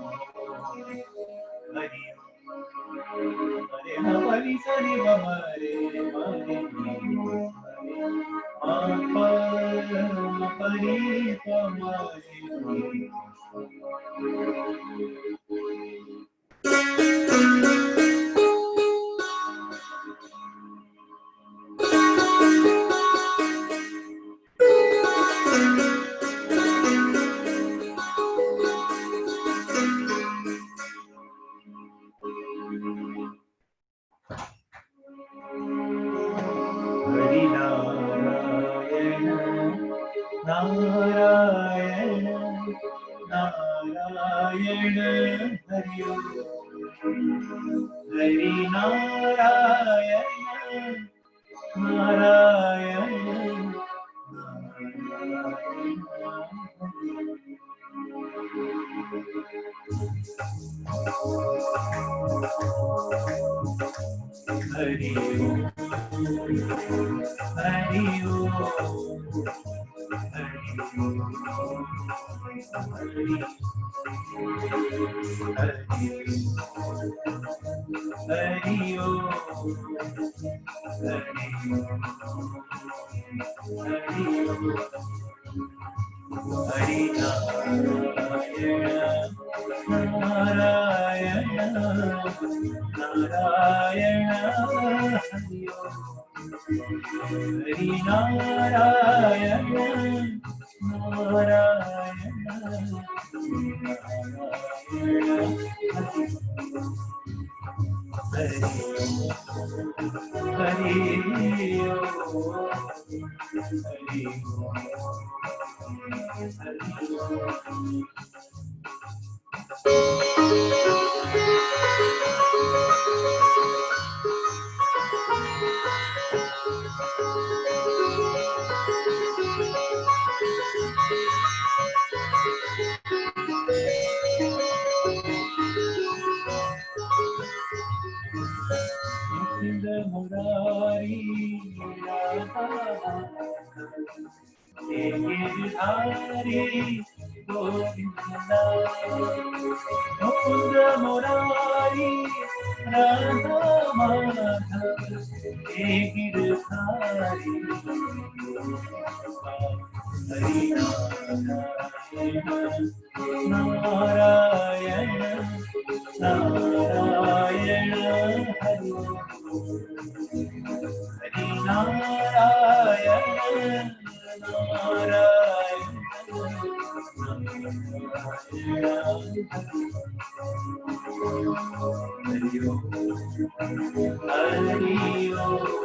हरि ओम. हरे हरि सरि हरे हरे हरि नारायण नारायण हरि ओम. हरि नारायण नारायण हरि ओम. हरि ओम. हरि नारायण नारायण हरि ओम. हरि नारायण नारायण हरि मुरारी गिरधारी गोविंदा मुकुंद मुरारी राधा माधव हे गिरधारी हरि नारायण नारायण हरि हरि नारायण नारायण हरि ओम हरि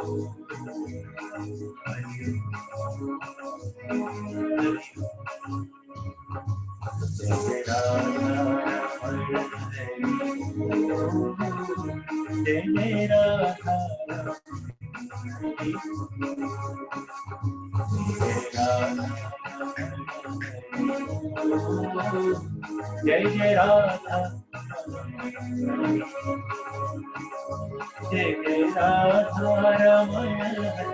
ओम जय राधा जय राधा जय जय राधा जय जय राधा रमण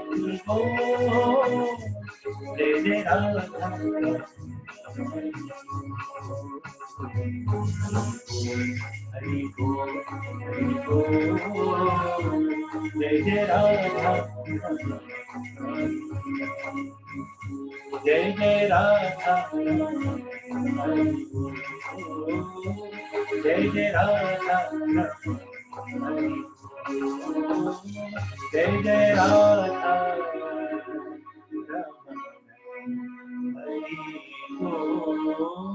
हरि बोल जय जय राधा हरि बोल जय जय राधा जय जय राधा हरि बोल जय जय राधा हरि बोल जय जय राधा हरि बोल।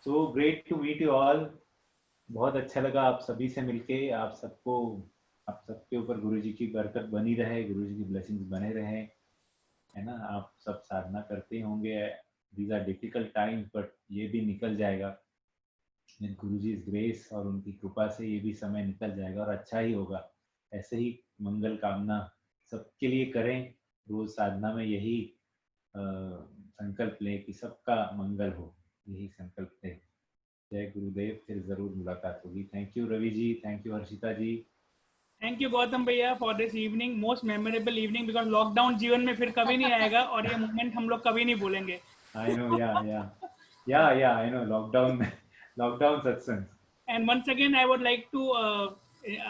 So great to meet you all. बहुत अच्छा लगा आप सभी से मिलके। आप सबके ऊपर गुरुजी की बरकत बनी रहे, गुरुजी की ब्लेसिंग्स बने रहे, है ना। आप सब साधना करते होंगे। These are difficult times, but ये भी निकल जाएगा। गुरुजी ग्रेस और उनकी कृपा से ये भी समय निकल जाएगा और अच्छा ही होगा। ऐसे ही मंगल कामना सबके लिए करें। रोज साधना में यही संकल्प लें कि सबका मंगल हो, यही संकल्प लें। जय गुरुदेव। फिर जरूर मुलाकात होगी। Thank you Ravi ji, thank you Harshita ji. Thank you Gautam भैया for this evening, most memorable evening, because lockdown जीवन में फिर कभी नहीं आएगा और ये मोमेंट हम लोग कभी नहीं भूलेंगे। आई नो, या आई नो, लॉकडाउन सत्संग। And once again, I would like to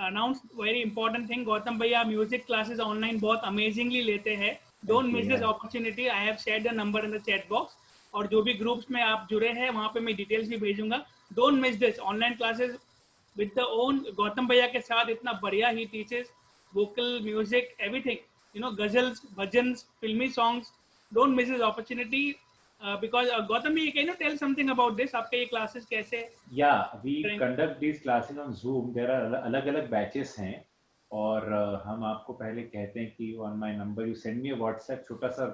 announce very important thing. Gautam भैया म्यूजिक क्लासेस ऑनलाइन बहुत अमेजिंगली लेते हैं। Don't miss this opportunity. I have shared the number in the chat box, और जो भी groups में आप जुड़े हैं वहां पे मैं डिटेल्स भी भेजूंगा। Don't miss this online classes with the own Gautam भैया के साथ। इतना बढ़िया ही teachers, vocal, music, everything, you know, ghazals, bhajans, filmi songs. Don't miss this opportunity because Gautam, can you tell something about this? आपके ये classes कैसे? Yeah, we conduct these classes on Zoom. There are अलग-अलग batches हैं और हम आपको पहले कहते हैं कि on my number you send me a WhatsApp छोटा सा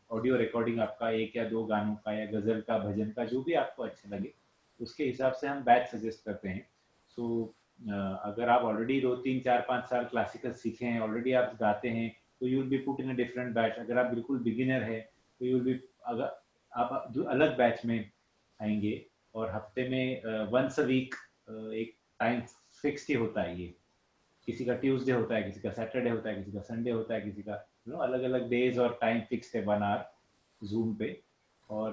ऑडियो रिकॉर्डिंग आपका, एक या दो गानों का या गजल का, भजन का, जो भी आपको अच्छा लगे उसके हिसाब से हम बैच सजेस्ट करते हैं। सो अगर आप ऑलरेडी 2, 3, 4, 5 साल क्लासिकल सीखे हैं, ऑलरेडी आप गाते हैं, तो you will be put in a different batch. अगर आप बिल्कुल बिगिनर है तो यू विल बी, अगर आप अलग बैच में आएंगे। और हफ्ते में वंस अ वीक एक टाइम फिक्स ही होता है। ये किसी का ट्यूसडे होता है, किसी का सैटरडे होता है, किसी का संडे होता है, किसी का अलग अलग डेज और टाइम फिक्स है 1 आवर जूम पे। और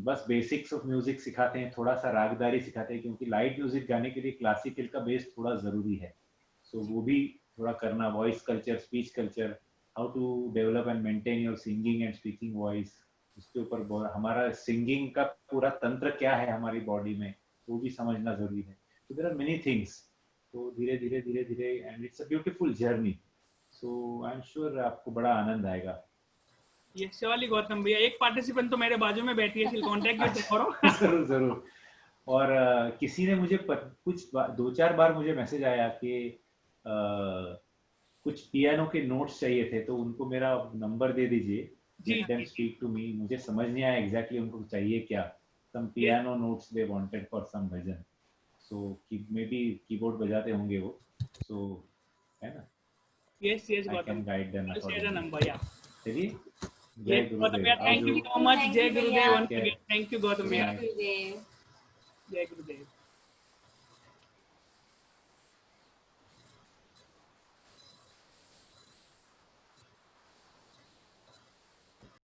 बस बेसिक्स ऑफ म्यूजिक सिखाते हैं, थोड़ा सा रागदारी सिखाते हैं, क्योंकि लाइट म्यूजिक गाने के लिए क्लासिकल का बेस थोड़ा ज़रूरी है। सो वो भी थोड़ा करना, voice culture, speech culture, how to develop and maintain your singing and speaking voice, उसके ऊपर हमारा सिंगिंग का पूरा तंत्र क्या है हमारी बॉडी में, वो भी समझना ज़रूरी है। तो देयर आर मेनी थिंग्स। तो धीरे धीरे and it's a beautiful journey. So I am sure आपको बड़ा आनंद आएगा। ये सवाली गौतम भैया, एक पार्टिसिपेंट तो मेरे बाजू में बैठी है, she'll contact you tomorrow। जरूर। और किसी ने मुझे कुछ 2-4 बार मुझे मैसेज आया कि कुछ पियानो के नोट्स चाहिए थे, तो उनको मेरा नंबर दे दीजिए, let them speak to me। मुझे समझ नहीं आया एग्जैक्टली उनको चाहिए क्या। some piano notes they wanted for some bhajan, so maybe keyboard बजाते होंगे वो, so है ना। yes I can guide them I'll share the accordingly। number, yeah। चलिए, जय गुरुदेव। Thank you so much, जय गुरुदेव once again। Thank you Gautam भैया। जय गुरुदेव।